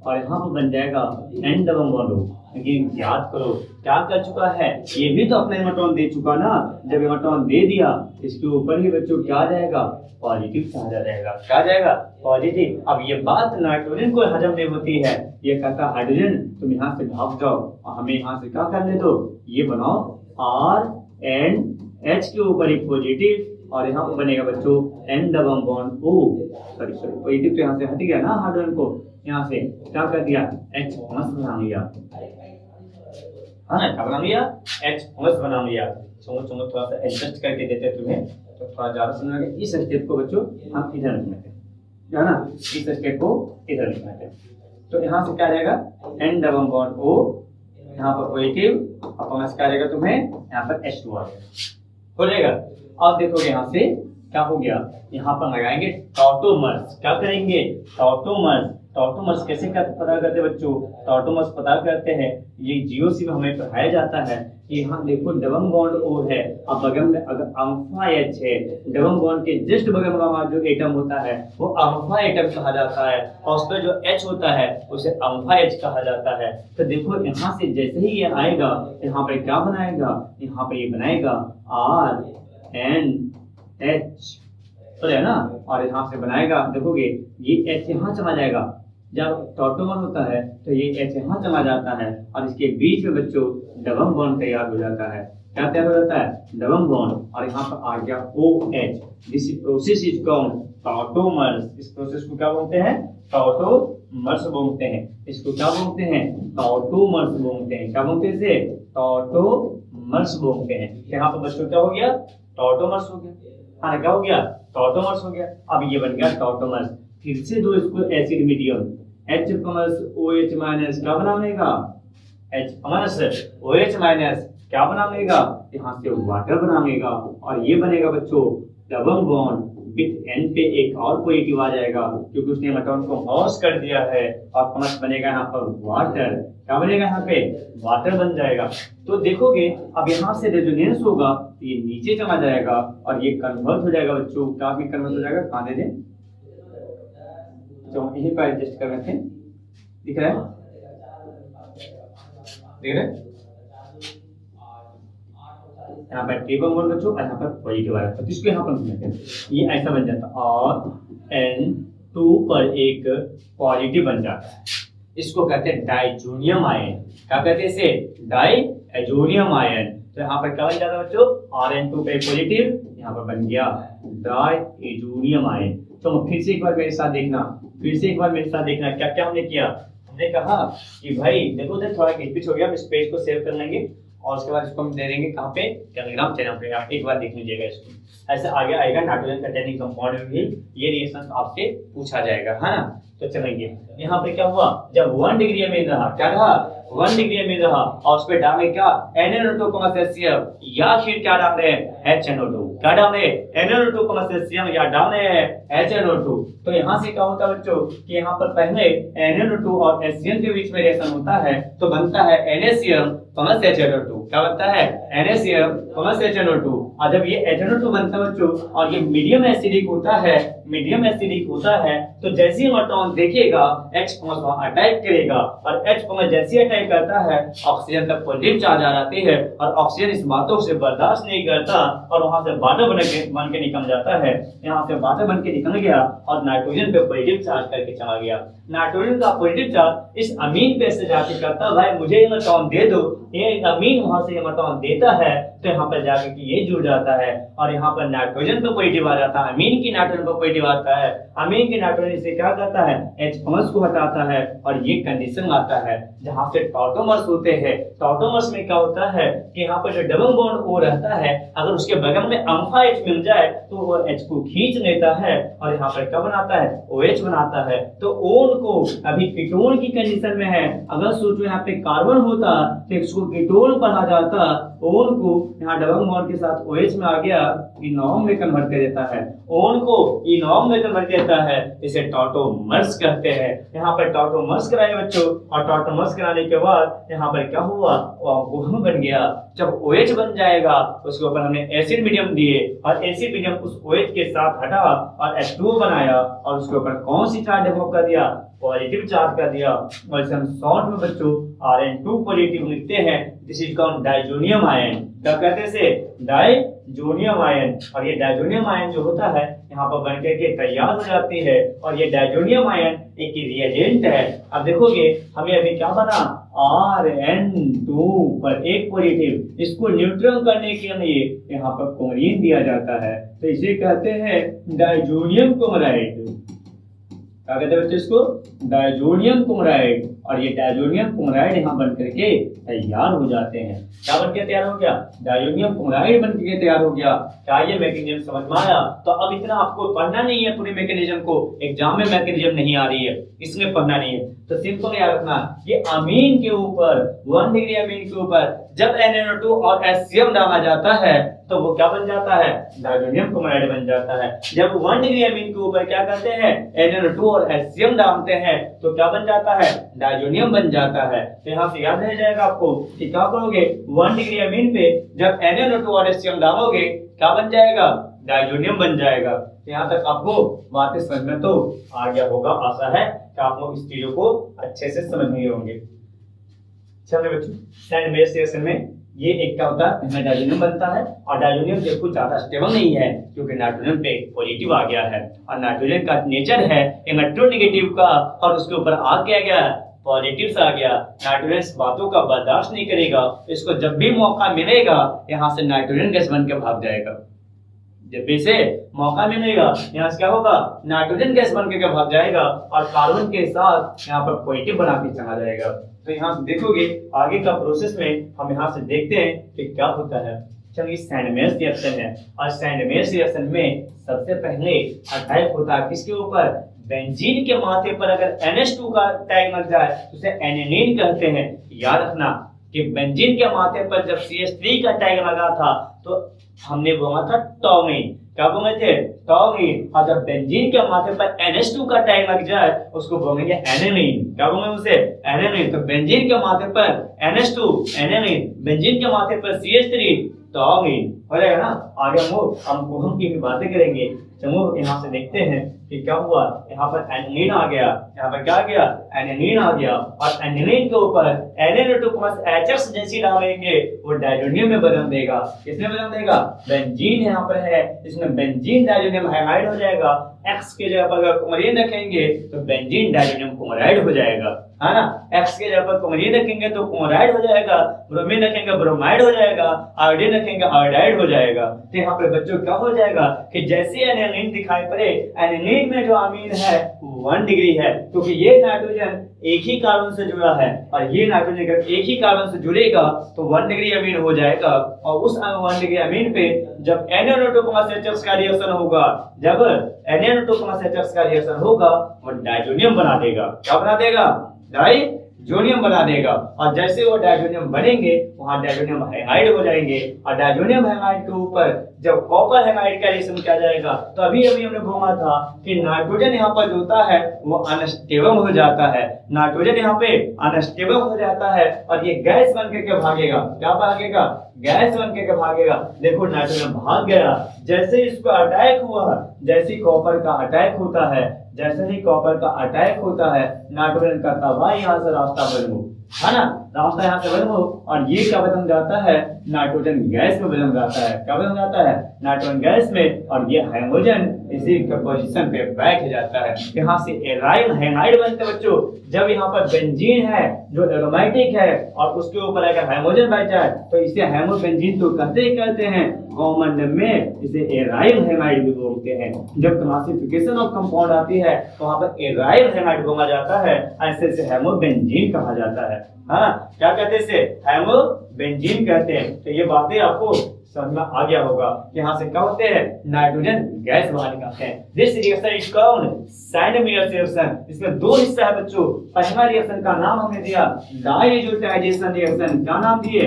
और यहाँ पर बन जाएगा N डबल बॉन्ड O। लेकिन याद करो क्या कर चुका है, ये भी तो अपना इलेक्ट्रॉन दे चुका ना। जब इलेक्ट्रॉन दे दिया इसके ऊपर ही बच्चों क्या आ जाएगा, पॉजिटिव चार्ज आ जाएगा। क्या आ जाएगा, पॉजिटिव। अब ये बात नाइट्रोजन को हजम नहीं होती है, ये कहता है हाइड्रोजन तुम यहाँ से भाग जाओ और हमें यहाँ से क्या करने दो, ये बनाओ RNH के ऊपर एक पॉजिटिव और यहाँ पर बनेगा बच्चों N double bond O। Sorry positive तो यहाँ से हट गया ना, हाइड्रोजन को यहाँ से क्या कर दिया, H बना लिया, हाँ क्या बना लिया, H बना लिया। चलो थोड़ा सा एडजस्ट करके देते हैं तुम्हें तो थोड़ा ज्यादा समझ आएगा। इस स्टेप को बच्चों हम इधर रखना है ना, इस स्टेप को इधर रखना है। तो यहाँ से क्या रहेगा N डबल बॉन्ड O, यहाँ पर पॉजिटिव और क्या रहेगा तुम्हें यहाँ पर H2 आ हो जाएगा। अब देखोगे यहाँ से क्या हो गया, यहाँ पर लगाएंगे टॉटोमर्स। क्या करेंगे, टॉटोमर्स। टॉटोमर्स कैसे पता करते हैं बच्चों, टॉटोमर्स पता करते हैं, ये जीओसी में हमें पढ़ाया जाता है कि यहाँ देखो डबल बॉन्ड O है, अब बगल में अगर अल्फा H है, डबल बॉन्ड के जस्ट बगल में हमारा जो एटम होता है वो अल्फा एटम कहा जाता है और उस पर जो H होता है उसे अल्फा H कहा जाता है। तो देखो यहाँ से जैसे ही ये आएगा यहाँ पर क्या बनाएगा, यहाँ पर ये बनाएगा RNH तो है ना, और यहाँ से बनाएगा देखोगे ये H यहाँ चला जाएगा। जब टॉटोमर होता है तो ये H यहाँ चला जाता है और इसके बीच में बच्चों डबल बॉन्ड तैयार हो जाता है। क्या तैयार हो जाता है, डबल बॉन्ड, और यहाँ पर आ गया OH। This process is called tautomers. इस प्रोसेस को क्या बोलते हैं, टॉटोमर्स बोलते हैं। इसको क्या बोलते हैं, टॉटोमर्स बोलते हैं। क्या बोलते हैं इसे, टॉटोमर्स बोलते हैं। यहाँ पर बच्चों क्या हो गया, टॉटोमर्स हो गया, हाँ क्या हो गया, टॉटोमर्स हो गया। अब ये बन गया टॉटोमर्स। फिर से दो इसको acid medium H plus OH minus क्या बना लेगा, H प्लस OH माइनस क्या बना लेगा, यहाँ से वाटर बना लेगा और ये बनेगा बच्चों डबल बॉन्ड विथ N पे एक और पॉजिटिव आ जाएगा क्योंकि उसने इलेक्ट्रॉन को हॉस कर दिया है और प्लस बनेगा यहाँ पर वाटर। क्या बनेगा यहाँ पे, वाटर बन जाएगा। तो देखोगे अब यहाँ से रेजोनेंस होगा तो ये नीचे चला जाएगा और ये कन्वर्ट हो जाएगा बच्चों। क्या भी कन्वर्ट हो जाएगा, कहाँ दे दें, तो यहीं पर एडजस्ट कर रखे, दिख रहा है, दिख रहा है यहाँ पर ट्रिपल बॉन्ड बच्चों और यहाँ पर पॉजिटिव आया तो इसको यहाँ पर घुमाते हैं, ये ऐसा बन जाता और N2 पर एक पॉजिटिव बन जाता है। इसको कहते हैं डाइजोनियम आयन। क्या कहते हैं इसे, डाइजोनियम आयन। तो यहाँ पर क्या बन जाता है बच्चों, Rn2 पे पॉजिटिव, यहाँ पर बन गया डाइजोनियम आयन। तो फिर से एक बार मेरे साथ देखना, फिर से एक बार मेरे साथ देखना क्या क्या हमने किया। हमने कहा कि भाई देखो थोड़ा किचपिच हो गया, हम इस पेज को सेव कर लेंगे और उसके बाद इसको हम दे देंगे कहाँ पे, टेलीग्राम चैनल पे। आप एक बार देख लीजिएगा इसको, ऐसे आगे आएगा नाइट्रोजन कंटेनिंग कंपाउंड में भी ये रिएक्शन आपसे पूछा जाएगा, है ना। तो चलेंगे यहाँ पे क्या हुआ, जब 1 डिग्री में रहा, क्या रहा 1 डिग्री में रहा और उस पे डाले क्या NaN2 या फिर क्या डाल रहे हैं HNO2। क्या डाल रहे हैं NaN2 या डाल रहे हैं HNO2। तो यहाँ से क्या होता है बच्चों कि यहाँ पर पहले NaN2 और HCl के बीच में रिएक्शन होता है तो बनता है NaCl प्लस HNO2। क्या बनता है, NaCl प्लस HNO2। और जब ये HNO2 बनता है बच्चों और ये मीडियम एसिडिक होता है, मीडियम एसिडिक होता है तो जैसे ही इलेक्ट्रॉन देखेगा H प्लस वहां अटैक करेगा और H प्लस जैसे ही अटैक करता है ऑक्सीजन तक पॉजिटिव चार्ज आ जाती है और ऑक्सीजन इस बातों से बर्दाश्त नहीं करता और वहां से वाटर बन के निकल जाता है। यहाँ से वाटर बन के निकल गया और नाइट्रोजन पे पॉजिटिव चार्ज करके चला गया। नाइट्रोजन का पॉजिटिव चार्ज इस अमीन पे से जाके करता है भाई मुझे इलेक्ट्रॉन दे दो, ये अमीन वहां से इलेक्ट्रॉन देता है तो यहाँ पर जाके कि ये जुड़ जाता है और यहाँ पर नाइट्रोजन पे पॉजिटिव आ जाता है, अमीन की नाइट्रोजन पे पॉजिटिव आता है, अमीन की नाइट्रोजन से क्या करता है H प्लस को हटाता है और ये कंडीशन आता है जहाँ से टॉटोमर्स होते हैं। टॉटोमर्स में क्या होता है कि यहाँ पर जो डबल बॉन्ड O रहता है अगर उसके बगल में अल्फा H मिल जाए तो वो H को खींच लेता है और यहाँ पर क्या बनाता है OH बनाता है। तो ओन को अभी कीटोन की कंडीशन में है, अगर सोचो यहाँ पे कार्बन होता तो इसको कीटोन पढ़ा जाता, ओन को यहाँ डबल बॉन्ड के साथ OH में आ गया इनॉर्म में कन्वर्ट कर देता है, ओन को इनॉर्म में कन्वर्ट देता है, इसे टॉटोमर्स कहते हैं। यहाँ पर टॉटोमर्स कराए बच्चों और टॉटोमर्स कराने के बाद यहाँ पर क्या हुआ वो बन गया। जब OH बन जाएगा उसके ऊपर हमने एसिड मीडियम दिए और एसिड मीडियम उस OH के साथ हटा और H2O बनाया और उसके ऊपर कौन सी चार्ज डेवलप कर दिया पॉजिटिव चार्ज कर दिया और इसे हम शॉर्ट में बच्चों Rn2 पॉजिटिव लिखते हैं। This is called diazonium ion. क्या कहते हैं इसे? Diazonium ion. और ये डाइजोनियम आयन जो होता है यहाँ पर बन करके तैयार हो जाती है और ये डाइजोनियम आयन एक रिएजेंट है। अब देखोगे हमें अभी क्या बना, Rn2 पर एक पॉजिटिव, इसको न्यूट्रल करने के लिए यहाँ पर क्लोरीन दिया जाता है, तो इसे कहते हैं डाइजोनियम क्लोराइड। क्या कहते हैं बच्चों इसको? Diazonium chloride. और ये डाइजोनियम क्लोराइड यहाँ बन करके तैयार हो जाते हैं। क्या बन के तैयार हो गया? डाइजोनियम क्लोराइड बन के तैयार हो गया। क्या ये मैकेनिज्म समझ में आया? तो अब इतना आपको पढ़ना नहीं है पूरी मैकेनिज्म को, एग्जाम में मैकेनिज्म नहीं आ रही है, इसमें पढ़ना नहीं है। तो सिंपल याद रखना, ये अमीन के ऊपर 1 डिग्री अमीन के ऊपर जब NaNO2 और HCl डाला जाता है तो वो क्या बन जाता है? डाइजोनियम क्लोराइड बन जाता है। जब 1 डिग्री अमीन के ऊपर क्या करते हैं? NaNO2 और HCl डालते हैं तो क्या बन जाता है? डाइजोनियम बन जाता है। तो यहाँ से याद रह जाएगा आपको कि क्या करोगे, 1 डिग्री अमीन पे जब NaNO2 और HCl डालोगे क्या बन जाएगा? डाइजोनियम बन जाएगा। तो यहाँ तक आपको बातें समझ में तो आ गया होगा। आशा है कि आप लोग इस चीजों को अच्छे से समझ गए होंगे। चलिए बच्चों, सैंड बेस रिएक्शन में ये एक क्या होता है, इसमें डाइजोनियम बनता है और डाइजोनियम देखो ज्यादा स्टेबल नहीं है क्योंकि नाइट्रोजन पे पॉजिटिव आ गया है और नाइट्रोजन का नेचर है इलेक्ट्रोनेगेटिव का और उसके ऊपर आ गया पॉजिटिव से आ गया। नाइट्रोजन इस बातों का बर्दाश्त नहीं करेगा, इसको जब भी मौका मिलेगा यहाँ से नाइट्रोजन गैस बन के भाग जाएगा। जब भी इसे मौका मिलेगा यहाँ से क्या होगा, नाइट्रोजन गैस बन के भाग जाएगा और कार्बन के साथ यहाँ पर पॉजिटिव बना के चला जाएगा। तो यहाँ से देखोगे आगे का प्रोसेस में हम यहाँ से देखते हैं कि क्या होता है। चलिए सैंडमेयर्स रिएक्शन है और सैंडमेयर्स रिएक्शन में सबसे पहले अटैक होता है किसके ऊपर? बेंजीन के माथे पर अगर NH2 का टैग लग जाए तो उसे एनिलीन कहते हैं। याद रखना कि बेंजीन के माथे पर जब CH3 का टैग लगा था तो हमने बोला था टॉमिन। क्या बोले थे? टॉमिन। और जब बेंजीन के माथे पर NH2 का टैग लग जाए उसको बोलेंगे एनिलीन। क्या बोलेंगे उसे? एनिलीन। तो बेंजीन के माथे पर NH2 एनिलीन, बेंजीन के माथे पर CH3 टॉमिन हो जाएगा ना। आगे हम कोहम की भी बातें करेंगे। चलो यहाँ से देखते हैं कि क्या हुआ। यहाँ पर एनिलीन आ गया, यहाँ पर क्या आ गया? एनिलीन आ गया और एनिलीन के ऊपर NaNO2 प्लस HX जैसी डालेंगे वो डाइजोनियम में बदल देगा। किसमें बदल देगा? बेंजीन यहाँ पर है, इसमें बेंजीन डाइजोनियम हाइड्राइड हो जाएगा। X के जगह पर अगर क्लोरीन रखेंगे तो बेंजीन डाइजोनियम क्लोराइड हो जाएगा, है ना। X के जगह पर क्लोरीन रखेंगे तो क्लोराइड हो जाएगा, ब्रोमीन रखेंगे ब्रोमाइड हो जाएगा, आयोडीन रखेंगे आयोडाइड हो जाएगा। तो यहाँ पर बच्चों क्या हो जाएगा कि जैसे एनिलीन दिखाई पड़े, एनिलीन में जो अमीन है 1 डिग्री है क्योंकि ये नाइट्रोजन एक ही कार्बन से जुड़ा है और ये नाइट्रोजन अगर एक ही कार्बन से जुड़ेगा तो 1 डिग्री अमीन हो जाएगा। और उस 1 डिग्री अमीन पे जब NaNO2 प्लस HX का रिएक्शन होगा, जब NaNO2 प्लस HX का रिएक्शन होगा वो डाइजोनियम बना देगा। क्या बना देगा? डाइजोनियम बना देगा। और जैसे वो डाइजोनियम बनेंगे वहां डाइजोनियम हाइड्राइड हो जाएंगे और डाइजोनियम हाइड्राइड के ऊपर जब कॉपर हाइड्राइड का रिएक्शन किया जाएगा तो अभी हमने बोला था कि नाइट्रोजन यहाँ पर जो होता है वो अनस्टेबल हो जाता है। नाइट्रोजन यहाँ पे अनस्टेबल हो जाता है और ये गैस बन के भागेगा। क्या भागेगा? गैस बन के भागेगा। देखो नाइट्रोजन भाग गया, जैसे इसको अटैक हुआ, जैसे कॉपर का अटैक होता है, जैसे ही कॉपर का अटैक होता है नाइट्रोजन का तबाह यहाँ से रास्ता बदलो, है ना, रास्ता यहाँ से बदलो और ये क्या बदल जाता है? नाइट्रोजन गैस में बदल जाता है। क्या बदल जाता है? नाइट्रोजन गैस में। और ये हाइड्रोजन इसी पोजीशन पे बैठ जाता है। यहाँ से एराइल हाइड्राइड बनते बच्चों जब यहाँ पर बेंजीन है जो एरोमेटिक है और उसके ऊपर अगर हाइड्रोजन बैठ जाए तो इसे हाइड्रोबेंजीन तो कहते हैं, कॉमन में इसे एराइल हाइड्राइड भी बोलते हैं। जब क्लासिफिकेशन ऑफ कंपाउंड आती है तो वहां पर एराइल हाइड्राइड बोला जाता है, ऐसे से हाइड्रोबेंजीन कहा जाता है। हाँ, क्या कहते हैं इसे? हाइड्रोबेंजीन कहते हैं। तो ये बातें आपको समझ में आ गया होगा। यहाँ से क्या होते हैं? नाइट्रोजन गैस बाहर निकालते हैं। This reaction is called Sandmeyer's reaction. इसमें 2 हिस्सा है बच्चों। पहला रिएक्शन का नाम हमने दिया डाइएजोटाइजेशन रिएक्शन। क्या नाम दिए?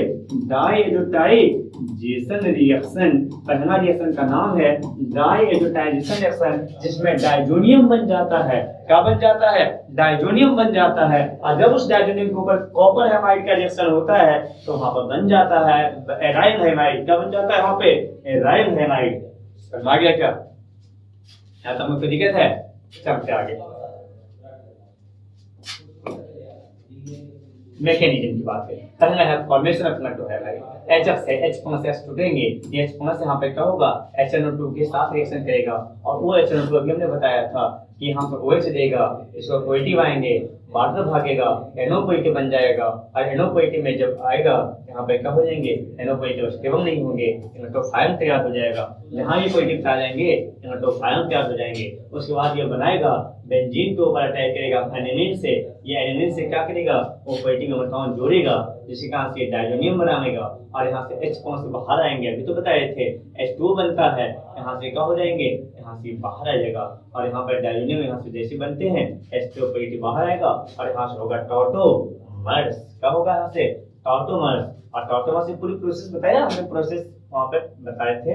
Diazotisation reaction. पहला रिएक्शन का नाम है डाइएजोटाइजेशन रिएक्शन जिसमें डाइजोनियम बन जाता है। क्या बन जाता है? डाइजोनियम बन जाता है। और जब उस डाइजोनियम के ऊपर कॉपर हाइड्राइड का रिएक्शन होता है तो वहां पर बन जाता है एराइल हाइड्राइड। क्या बन जाता है वहां पे? Aryl hydride. समझ आ गया क्या? यहाँ तक कोई दिक्कत है? चलते आगे। मैकेनिज्म की बात करें, पहला है formation of NO2 halide. HF से H+S टूटेंगे, ये H+ यहाँ पे क्या होगा, HNO2 के साथ रिएक्शन करेगा और वो HNO2 अभी हमने बताया था कि यहाँ पर OH देगा, इसको पॉजिटिव आएंगे, वाटर भागेगा, NO पॉजिटिव बन जाएगा और NO पॉजिटिव में जब आएगा यहाँ पे क्या हो जाएंगे, NO पॉजिटिव स्टेबल नहीं होंगे, NO2 तैयार हो जाएगा। जहाँ ये पॉजिटिव आ जाएंगे NO2 तैयार हो जाएंगे। उसके बाद ये बनाएगा बेंजीन के ऊपर अटैक करेगा एडेनिन से, ये एडेनिन से क्या करेगा, वो पॉजिटिव इलेक्ट्रॉन जोड़ेगा जिसके कारण से डायजोनियम बनाएगा और यहाँ से H से बाहर आएंगे, अभी तो बता रहे थे H2 बनता है, यहाँ से क्या हो जाएंगे, यहाँ से बाहर आ जाएगा और यहाँ पर डायजोनियम यहाँ से जैसे बनते हैं H2 पॉजिटिव बाहर आएगा और यहाँ से होगा टॉटोमर्स। क्या होगा यहाँ से, टॉटोमर्स। और टॉटोमर्स से पूरी प्रोसेस बताया हमने, प्रोसेस वहाँ पर बताए थे,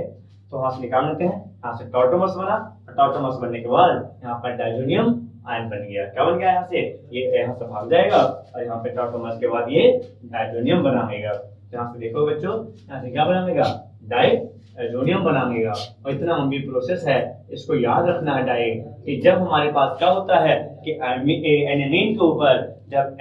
तो यहाँ से निकाल लेते हैं। यहाँ से टॉटोमर्स बना, टॉटोमर्स बनने के बाद यहाँ पर डायजोनियम आयन बन गया। क्या बन गया, यहाँ से ये यहाँ से भाग जाएगा और यहाँ पे टॉटोमर्स के बाद ये डायजोनियम बनाएगा। यहाँ से देखो बच्चों, यहाँ से क्या बनाएगा, डायजोनियम बनाएगा। और इतना लंबी प्रोसेस है, इसको याद रखना है डाई, कि जब हमारे पास क्या होता है कि एनिलीन के ऊपर जब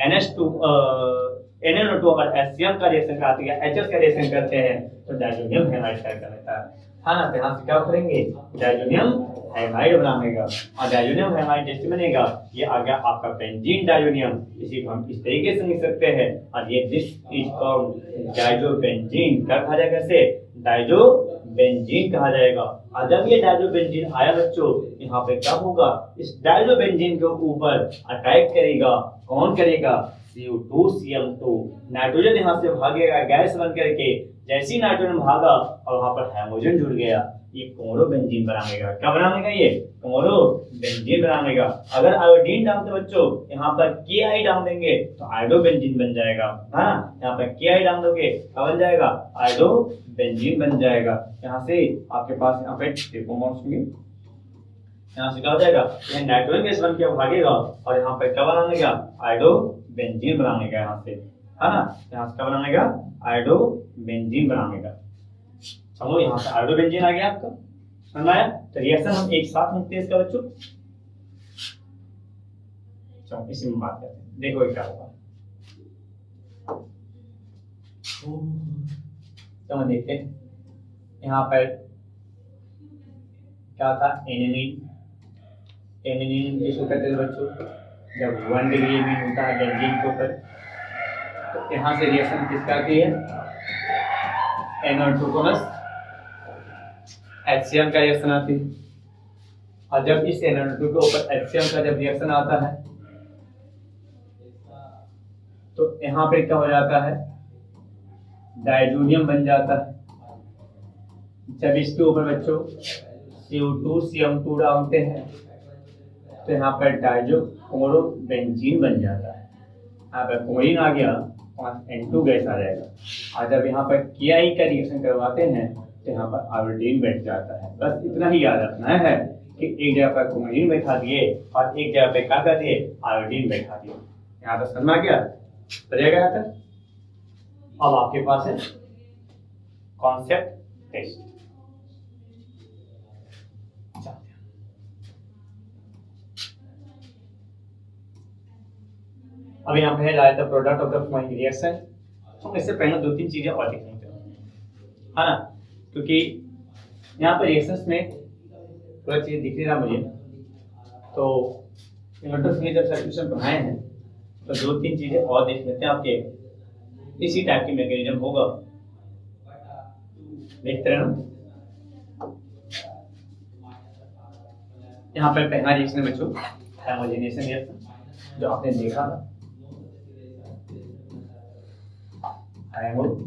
NaNO2 और HCl का रिएक्शन कराते हैं, HF का रिएक्शन करते हैं तो डायजोनियम हैलाइड तैयार कर लेता है ना। तो यहाँ से क्या करेंगे, डायजोनियम हैलाइड बनाएगा और डायजोनियम हैलाइड जैसे बनेगा ये आ गया आपका बेंजीन डायजोनियम। इसी को हम इस तरीके से लिख सकते हैं और ये दिस इज कॉल्ड डायजोबेंजीन। क्या कहा जाएगा इसे, डायजोबेंजीन कहा जाएगा। और जब ये डायजोबेंजीन आया बच्चों, यहाँ पे क्या होगा, इस डायजोबेंजीन के ऊपर अटैक करेगा, कौन करेगा, CO2CM2। नाइट्रोजन यहाँ से भागेगा गैस बन करके, जैसे ही नाइट्रोजन भागा और वहां पर हाइड्रोजन जुड़ गया, ये क्लोरोबेंजीन बनाएगा। क्या बनाएगा, ये क्लोरोबेंजीन बनाएगा। अगर आयोडीन डालते बच्चों, यहाँ पर Ki डाल देंगे तो आयोडोबेंजीन बन जाएगा, है ना। यहाँ पर Ki डाल दोगे क्या बन जाएगा, आयोडोबेंजीन बन जाएगा। यहाँ से आपके पास यहाँ पे ट्रिपोमर्स होंगे, यहाँ से क्या हो जाएगा, यह नाइट्रोजन गैस बन के भागेगा और यहाँ पर क्या बनाएगा, आयोडोबेंजीन बनाएगा यहाँ से, है ना। यहाँ से क्या बनाएगा, आयोडोबेंजीन बनाएगा। समझो, यहाँ से आयोडोबेंजीन आ गया आपका, समझ आया। तो रिएक्शन हम एक साथ लिखते हैं इसका बच्चों। चलो इसी में बात करते हैं, देखो क्या होगा। तो हम देखते हैं यहाँ पर क्या था, एनिलीन। एनिलीन इसको कहते हैं बच्चों, जब 1 डिग्री में होता है बेंजीन के ऊपर, तो यहाँ से रिएक्शन किसका आती है, NO2 HCl का रिएक्शन आती है। और जब इस NO2 के ऊपर HCl का जब रिएक्शन आता है तो यहाँ पे क्या हो जाता है, डायजोनियम बन जाता है। जब इसके ऊपर बच्चों CO2CM2 डालते हैं तो यहाँ पर डायजोक्लोरोबेंजीन बन जाता है। यहाँ पर क्लोरीन आ गया, N2 गैस आ जाएगा। और जब यहाँ पर Ki का रिएक्शन करवाते हैं तो यहाँ पर आयोडीन बैठ जाता है। बस इतना ही याद रखना है कि एक जगह पर क्लोरीन बैठा दिए और एक जगह पे क्या कर दिए, आयोडीन बैठा दिए। यहाँ तक समझ आ गया, चलेगा यहाँ तक। अब आपके पास है कॉन्सेप्ट टेस्ट। अब यहाँ पे है the product of the following reaction. हम इससे पहले 2-3 चीजें और लिखेंगे, है ना, क्योंकि यहाँ पर रिएक्शंस में थोड़ा चीज दिख नहीं रहा मुझे। तो इन्वर्टर्स में जब सॉल्यूशन बनाए हैं तो 2-3 चीजें और देख लेते हैं। आपके इसी टाइप की मैकेनिज्म होगा, देखते रहना। यहाँ पर पहला रिएक्शन बच्चों होमोजेनेशन रिएक्शन जो आपने देखा था, होमोजेनेशन।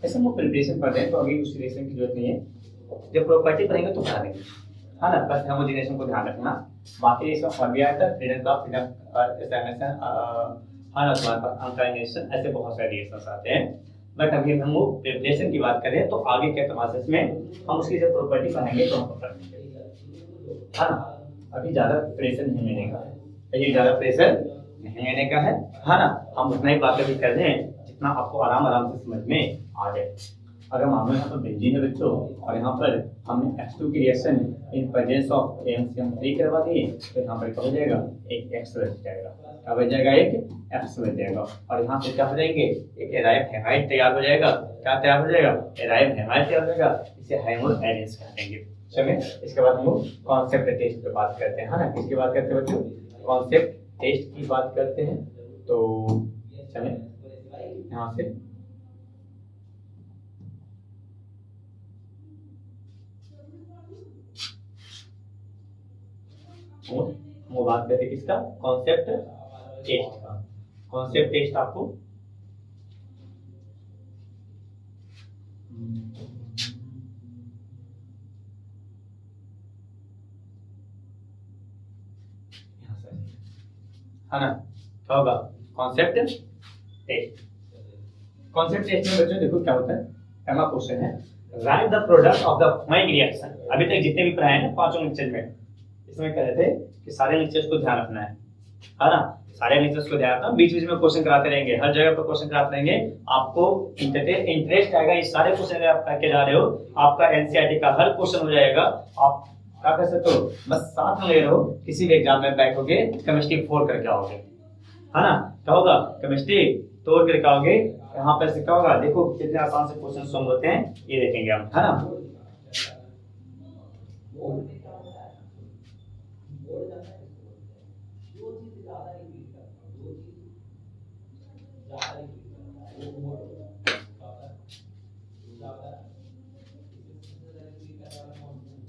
ऐसे हम प्रिपरेशन पढ़ रहे हैं तो अभी उस रिएक्शन की जरूरत नहीं है, जब प्रॉपर्टी पढ़ेंगे तो पढ़ा देंगे, है ना। बस होमोजेनेशन को ध्यान रखना। बाकी इसका फॉर्म भी आया था, फ्रीडम का अल्काइनेशन, ऐसे बहुत सारे रिएक्शंस आते हैं। बट अभी हम वो प्रिपरेशन की बात करें तो आगे के क्लासेस में हम उसकी जब प्रॉपर्टी पढ़ेंगे तो हम पढ़ेंगे, है ना। अभी ज्यादा प्रेशर नहीं लेने का है, ये ज्यादा प्रेशर नहीं लेने का है ना। हम उतना ही बात अभी कर रहे हैं जितना आपको आराम से समझ में आ जाए। अगर मान लो यहाँ पर बेंजीन है बच्चों और यहाँ पर हमने H2 की reaction in presence of AmCl3 करवा दी तो यहाँ पर क्या हो जाएगा, एक X रह जाएगा। क्या बच जाएगा, एक एक्स बच जाएगा। और यहाँ से क्या हो जाएंगे, एक एराइव हेमाइड तैयार हो जाएगा। क्या तैयार हो जाएगा, एराइव हेमाइड तैयार हो जाएगा। इसे हेमोएरियंस कहेंगे। चलिए इसके बाद हम लोग कॉन्सेप्ट टेस्ट पे बात करते हैं, है ना। किसकी बात करते हैं बच्चों, कॉन्सेप्ट टेस्ट की बात करते हैं। तो चलिए यहाँ से वो बात करते हैं किसका, कॉन्सेप्ट टेस्ट का। कॉन्सेप्ट टेस्ट आपको है ना, क्या होगा, कॉन्सेप्ट टेस्ट। कॉन्सेप्ट टेस्ट में बच्चों देखो क्या होता है, पहला क्वेश्चन है right the product of the following reaction. अभी तक जितने भी पढ़ाए ना पांचों लेक्चर में, इसमें कह रहे थे कि सारे लेक्चर्स को ध्यान रखना है ना, सारे लेक्चर्स को ध्यान रखना। बीच बीच में क्वेश्चन कराते रहेंगे, हर जगह पर क्वेश्चन कराते रहेंगे। आपको इंटरेस्ट आएगा, ये सारे क्वेश्चन अगर आप करके जा रहे हो, आपका एनसीईआरटी का हर क्वेश्चन हो जाएगा। आप क्या कर सकते हो, बस साथ में ले रहो, किसी भी एग्जाम में बैठोगे केमिस्ट्री 4 करके आओगे, है ना। क्या होगा, केमिस्ट्री तोड़ करके आओगे। यहाँ पर से क्या होगा, देखो कितने आसान से क्वेश्चन सॉल्व होते हैं, ये देखेंगे हम, है ना।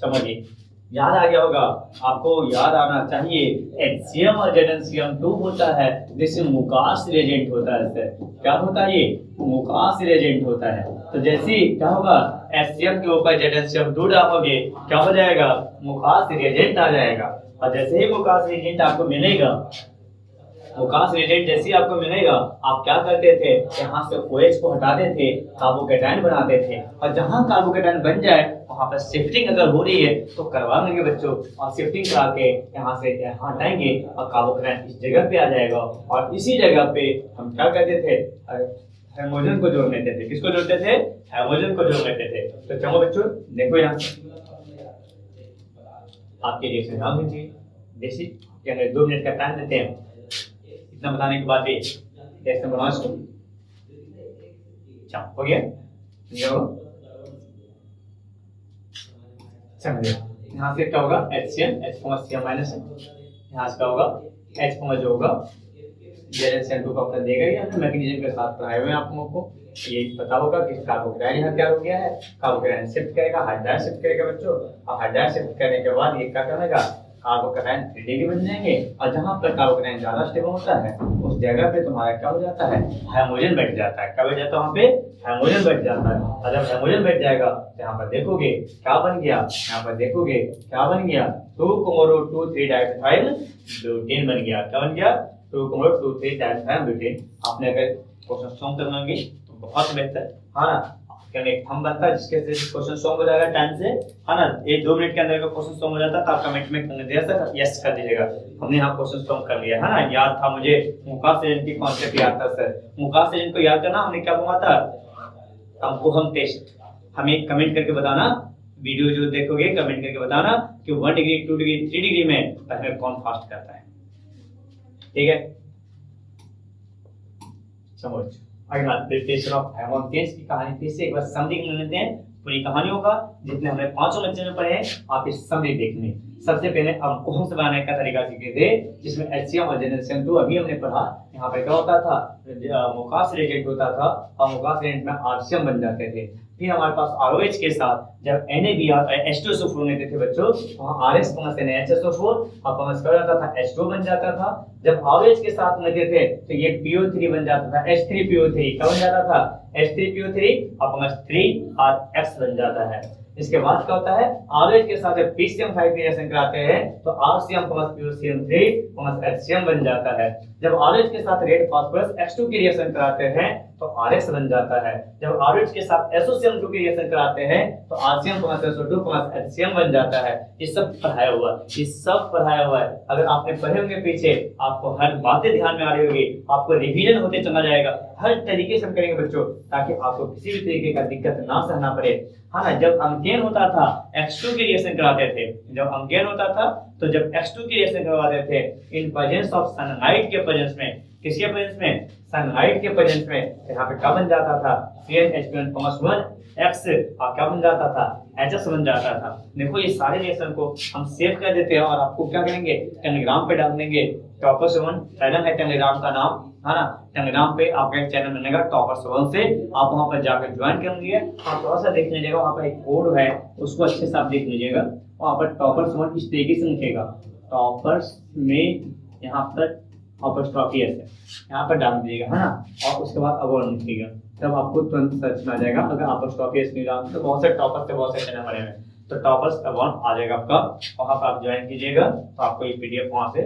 समझिए, याद आ गया होगा आपको, याद आना चाहिए। HCl और ZnCl2 होता है, जिसमें मुकास रिएजेंट होता है। सर क्या होता है, ये मुकास रिएजेंट होता है। तो जैसे क्या होगा, HCl के ऊपर ZnCl2 डालोगे, क्या हो जाएगा, मुकास रिएजेंट आ जाएगा। और जैसे ही मुकास रिएजेंट आपको मिलेगा, मुकास रिएजेंट जैसे ही आपको मिलेगा, आप क्या करते थे, यहाँ से OH को हटाते थे, कार्बोकेटाइन बनाते थे। और जहाँ कार्बोकेटाइन बन जाए वहाँ पर शिफ्टिंग अगर हो रही है तो करवा लेंगे बच्चों, और शिफ्टिंग करा के यहाँ से यहाँ हटाएंगे और कार्बोकेटाइन इस जगह पे आ जाएगा। और इसी जगह पे हम क्या करते थे, हाइड्रोजन को जोड़ लेते थे। किसको जोड़ते थे, हाइड्रोजन को जोड़ लेते थे। तो चलो बच्चों देखो, यहाँ आपके रिएक्शन ध्यान दीजिए। जैसे कि अगर 2 मिनट का टाइम देते हैं, इतना बताने के बाद कैसे बनाओ इसको, चलो हो गया, ये हो समझिए। यहाँ से क्या होगा, HCl H माइनस है, यहाँ से क्या होगा, H जो होगा ZnCl2 का अपना देगा। या मैग्नीशियम के साथ पढ़ाए हुए आप लोगों को ये पता होगा कि कार्बोकेटाइन यहाँ क्या हो गया है, कार्बोकेटाइन शिफ्ट करेगा, हाइड्राइड शिफ्ट करेगा बच्चों। और हाइड्राइड शिफ्ट करने के बाद ये क्या करेगा, कार्बोकेटाइन 3D बन जाएंगे। और जहाँ पर कार्बोकेटाइन ज्यादा स्टेबल होता है उस जगह पे तुम्हारा क्या हो जाता है, हाइड्रोजन बैठ जाता है। क्या बैठ जाता है, वहाँ पे हाइड्रोजन बैठ जाता है। और जब हाइड्रोजन बैठ जाएगा तो यहाँ पर देखोगे क्या बन गया, यहाँ पर देखोगे क्या बन गया, 2,2,3 डाइथाइल ब्यूटेन बन गया। क्या बन गया, 2,2,3 डाइथाइल ब्यूटेन। आपने अगर क्वेश्चन सॉल्व करवाएंगे तो बहुत बेहतर, है ना। एक थंब बनता है जिसके से क्वेश्चन सॉल्व हो जाएगा टाइम से, है ना। ये 2 मिनट के अंदर का क्वेश्चन सॉल्व हो जाता है तो आप कमेंट में कर दिया सर यस कर दीजिएगा, हमने यहाँ क्वेश्चन सॉल्व कर लिया, है ना। याद था मुझे, मुकास एजेंट की कॉन्सेप्ट याद था सर। मुकास एजेंट को याद करना, हमने क्या बोला था, हमको हम टेस्ट, हमें कमेंट करके बताना, वीडियो जो देखोगे कमेंट करके बताना कि 1 डिग्री 2 डिग्री 3 डिग्री में पहले कौन फास्ट करता है, ठीक है। समझ अगला प्रिपरेशन ऑफ हेमोकेन्स की कहानी फिर से एक बार समरी कर लेते हैं। पूरी कहानी होगा जितने हमने 5 लेक्चर में पढ़े हैं, आप इस समरी देखने। सबसे पहले हम कोहम से बनाने का तरीका सीखे थे, जिसमें HCl और ZnCl2 अभी हमने पढ़ा। यहाँ पे क्या होता था, मुकास रिएजेंट होता था और मुकास रिएजेंट में RCl बन जाते थे। फिर हमारे पास ROH के साथ जब NaBr H2SO4 लेते थे बच्चों, वहाँ RS NaHSO4 और क्या जाता था, H2 बन जाता था। जब ROH के साथ लेते थे तो ये PO3 बन जाता था, H3PO3 क्या बन जाता था, H3PO3 और 3 और X बन जाता है। इसके बाद क्या होता है, ROH के साथ जब PCl5 रिएक्शन कराते हैं तो RCl POCl3 HCl बन जाता है। जब ROH के साथ रेड फास्फोरस X2 की रिएक्शन कराते हैं तो RX बन जाता है। जब ROH के साथ SOCl2 की रिएक्शन कराते हैं तो RCl SO2 HCl बन जाता है। ये सब पढ़ाया हुआ, ये सब पढ़ाया हुआ है। अगर आपने पढ़े होंगे पीछे, आपको हर बातें ध्यान में आ रही होगी, आपको रिवीजन होते चला जाएगा। हर तरीके से हम करेंगे बच्चों, ताकि आपको किसी भी तरीके का दिक्कत ना सहना पड़े, है ना। जब अमकेन होता था X2 की रिएक्शन कराते थे, जब अमकेन होता था तो जब X2 की रिएक्शन करवाते थे इन प्रेजेंस ऑफ सनलाइट के प्रेजेंस में, किसके प्रेजेंस में, सनलाइट के प्रेजेंस में, यहाँ पे क्या बन जाता था, CnH2n+1 X और क्या बन जाता था, HX बन जाता था। देखो ये सारे रिएक्शन को हम सेव कर देते हैं और आपको क्या करेंगे, टेलीग्राम पे डाल देंगे। टॉपर 7 चैनल है टेलीग्राम का नाम, है ना। टेलीग्राम पे आपका एक चैनल मिलेगा टॉपर 7 से, आप वहां पर जाकर ज्वाइन कर लीजिए। आप थोड़ा सा देख लीजिएगा, वहां पर एक कोड है उसको अच्छे से आप देख लीजिएगा। वहां पर टॉपर 7 इस तरीके से लिखेगा, टॉपर्स में यहाँ पर अपॉस्ट्रोफी है, यहाँ पर डाल दीजिएगा, है ना। और उसके बाद अवार्ड लिखिएगा, तब आपको तुरंत सर्च में आ जाएगा। अगर अपॉस्ट्रोफी नहीं डाल तो बहुत से टॉपर्स से बहुत से चैनल बने हुए, तो टॉपर्स अवार्ड आ जाएगा आपका, वहां पर आप ज्वाइन कीजिएगा तो आपको ये पीडीएफ वहां से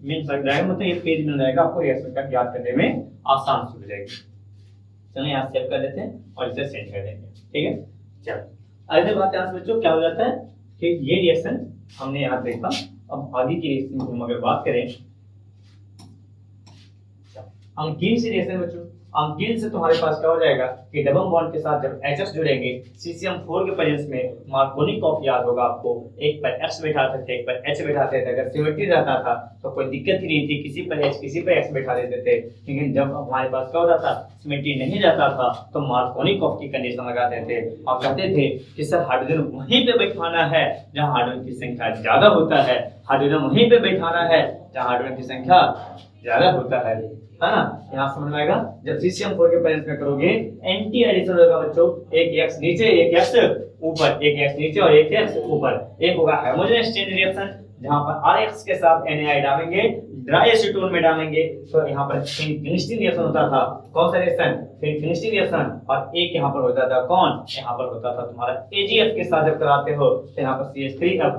मिल सक जाएगा, मतलब ये पेज मिल जाएगा आपको, रिएक्शन का याद करने में आसान हो जाएगी। चलिए यहाँ सेव कर देते हैं और इसे सेंड कर देंगे, ठीक है। चलो अगली बात यहाँ से बच्चों क्या हो जाता है कि ये रिएक्शन हमने यहाँ देखा, अब आगे की रिएक्शन की हम अगर बात करें, अंकीन से रिएक्शन बच्चों, अंकीन से तुम्हारे पास क्या हो जाएगा कि डबल बॉन्ड के साथ जब HX जुड़ेंगे CCm4 के प्रेजेंस में, मार्कोनिकॉफ याद होगा आपको, एक पर X बैठाते थे, एक पर H बैठाते थे। अगर सिमेट्री रहता था तो कोई दिक्कत ही नहीं थी, किसी पर H किसी पर X बैठा देते थे। लेकिन जब हमारे पास क्या होता था, सिमेट्री नहीं रहता था तो मार्कोनिकॉफ की कंडीशन लगाते थे और कहते थे कि सर हाइड्रोजन वहीं पे बैठाना है जहाँ हाइड्रोजन की संख्या ज्यादा होता है, हाइड्रोजन वहीं पे बैठाना है जहाँ हाइड्रोजन की संख्या ज्यादा होता है ना। यहाँ समझ में आएगा। जब CCm4 के प्रेजेंस में करोगे एंटी एडिशन होगा बच्चों, एक X नीचे एक X ऊपर, एक X नीचे और एक X ऊपर। एक होगा हाइड्रोजन चेंज रिएक्शन जहां पर RX के साथ NaI डालेंगे, ड्राई एसीटोन में डालेंगे तो यहाँ पर फिनिस्टिंग रिएक्शन होता था। कौन सा रिएक्शन, फिनिस्टिंग रिएक्शन। और एक यहाँ पर होता था कौन, यहाँ पर होता था तुम्हारा AgF के साथ जब कराते हो तो यहाँ पर CH3F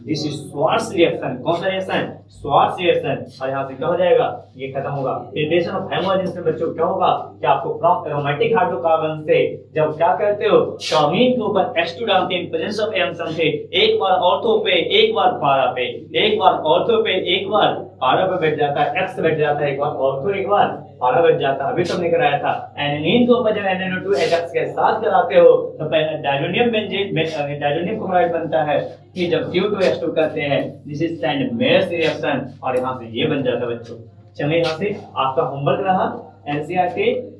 this is Swarts reaction. कौन सा रिएक्शन, स्वार्ट्ज रिएक्शन। और यहाँ से क्या हो जाएगा, ये खत्म होगा। प्रिपरेशन ऑफ हेमोजेंस में बच्चों क्या होगा कि आपको फ्रॉम एरोमेटिक हाइड्रोकार्बन से जब क्या करते हो, ब्रोमीन के ऊपर H2 डालते हैं इन प्रेजेंस ऑफ एम्सन से, एक बार ऑर्थो पे, एक बार पारा पे, एक बार ऑर्थो पे, एक बार पारा पे बैठ जाता है, X बैठ जाता है, एक बार ऑर्थो एक बार पारा बैठ जाता है। अभी तुमने कराया था एनिलीन के ऊपर जब NaNO2 HX के साथ कराते हो तो पहले डायजोनियम बेंजीन डायजोनियम क्लोराइड बनता है, कि जब CO2H2 करते हैं this is Sandmeyer's reaction और यहाँ से ये बन जाता है बच्चों। चलिए यहाँ से आपका होमवर्क रहा NCERT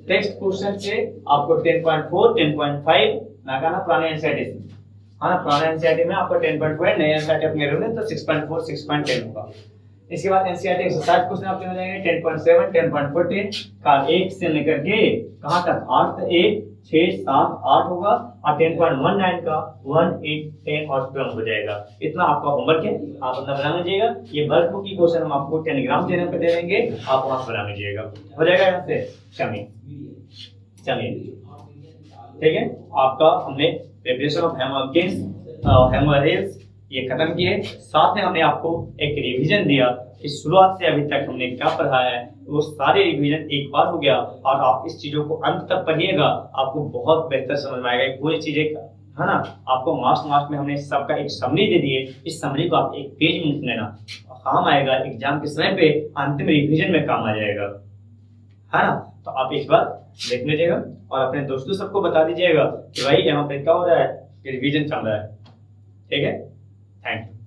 टेक्स्ट क्वेश्चन से आपको 10.4 10.5 लगाना पुराने NCERT से, हाँ ना। पुराने NCERT में आपको 10.4 नए NCERT अपने रोगे तो 6.4 6.10 होगा। इसके बाद NCERT एक्सरसाइज क्वेश्चन आपके हो जाएंगे 10.7 10.14 का 1 से लेकर के कहाँ तक 8 तक, 1 6 7 8 होगा और 10.19 का 1 8 10 और 12 हो जाएगा। इतना आपका होमवर्क है, आप अपना बना लीजिएगा। ये वर्कबुक की क्वेश्चन हम आपको टेलीग्राम चैनल पे दे देंगे, आप वहां बना लीजिएगा, हो जाएगा यहाँ से। चलिए ठीक है, आपका हमने प्रिपरेशन ऑफ हेमोरेज ये खत्म किए। साथ में हमने आपको एक रिवीजन दिया कि शुरुआत से अभी तक हमने क्या पढ़ा है, वो सारे रिवीजन एक बार हो गया और आप इस चीजों को अंत तक पढ़िएगा, आपको बहुत बेहतर समझ में आएगा। कोई चीजें है ना, आपको मार्च में हमने सबका एक समरी दे दिए, इस समरी को आप एक पेज में लिख लेना, काम आएगा एग्जाम के समय पे, अंतिम रिवीजन में काम आ जाएगा, है ना। तो आप एक बार देख लीजिएगा और अपने दोस्तों सबको बता दीजिएगा कि भाई यहाँ पे क्या हो रहा है, रिवीजन चल रहा है, ठीक है। Thank you.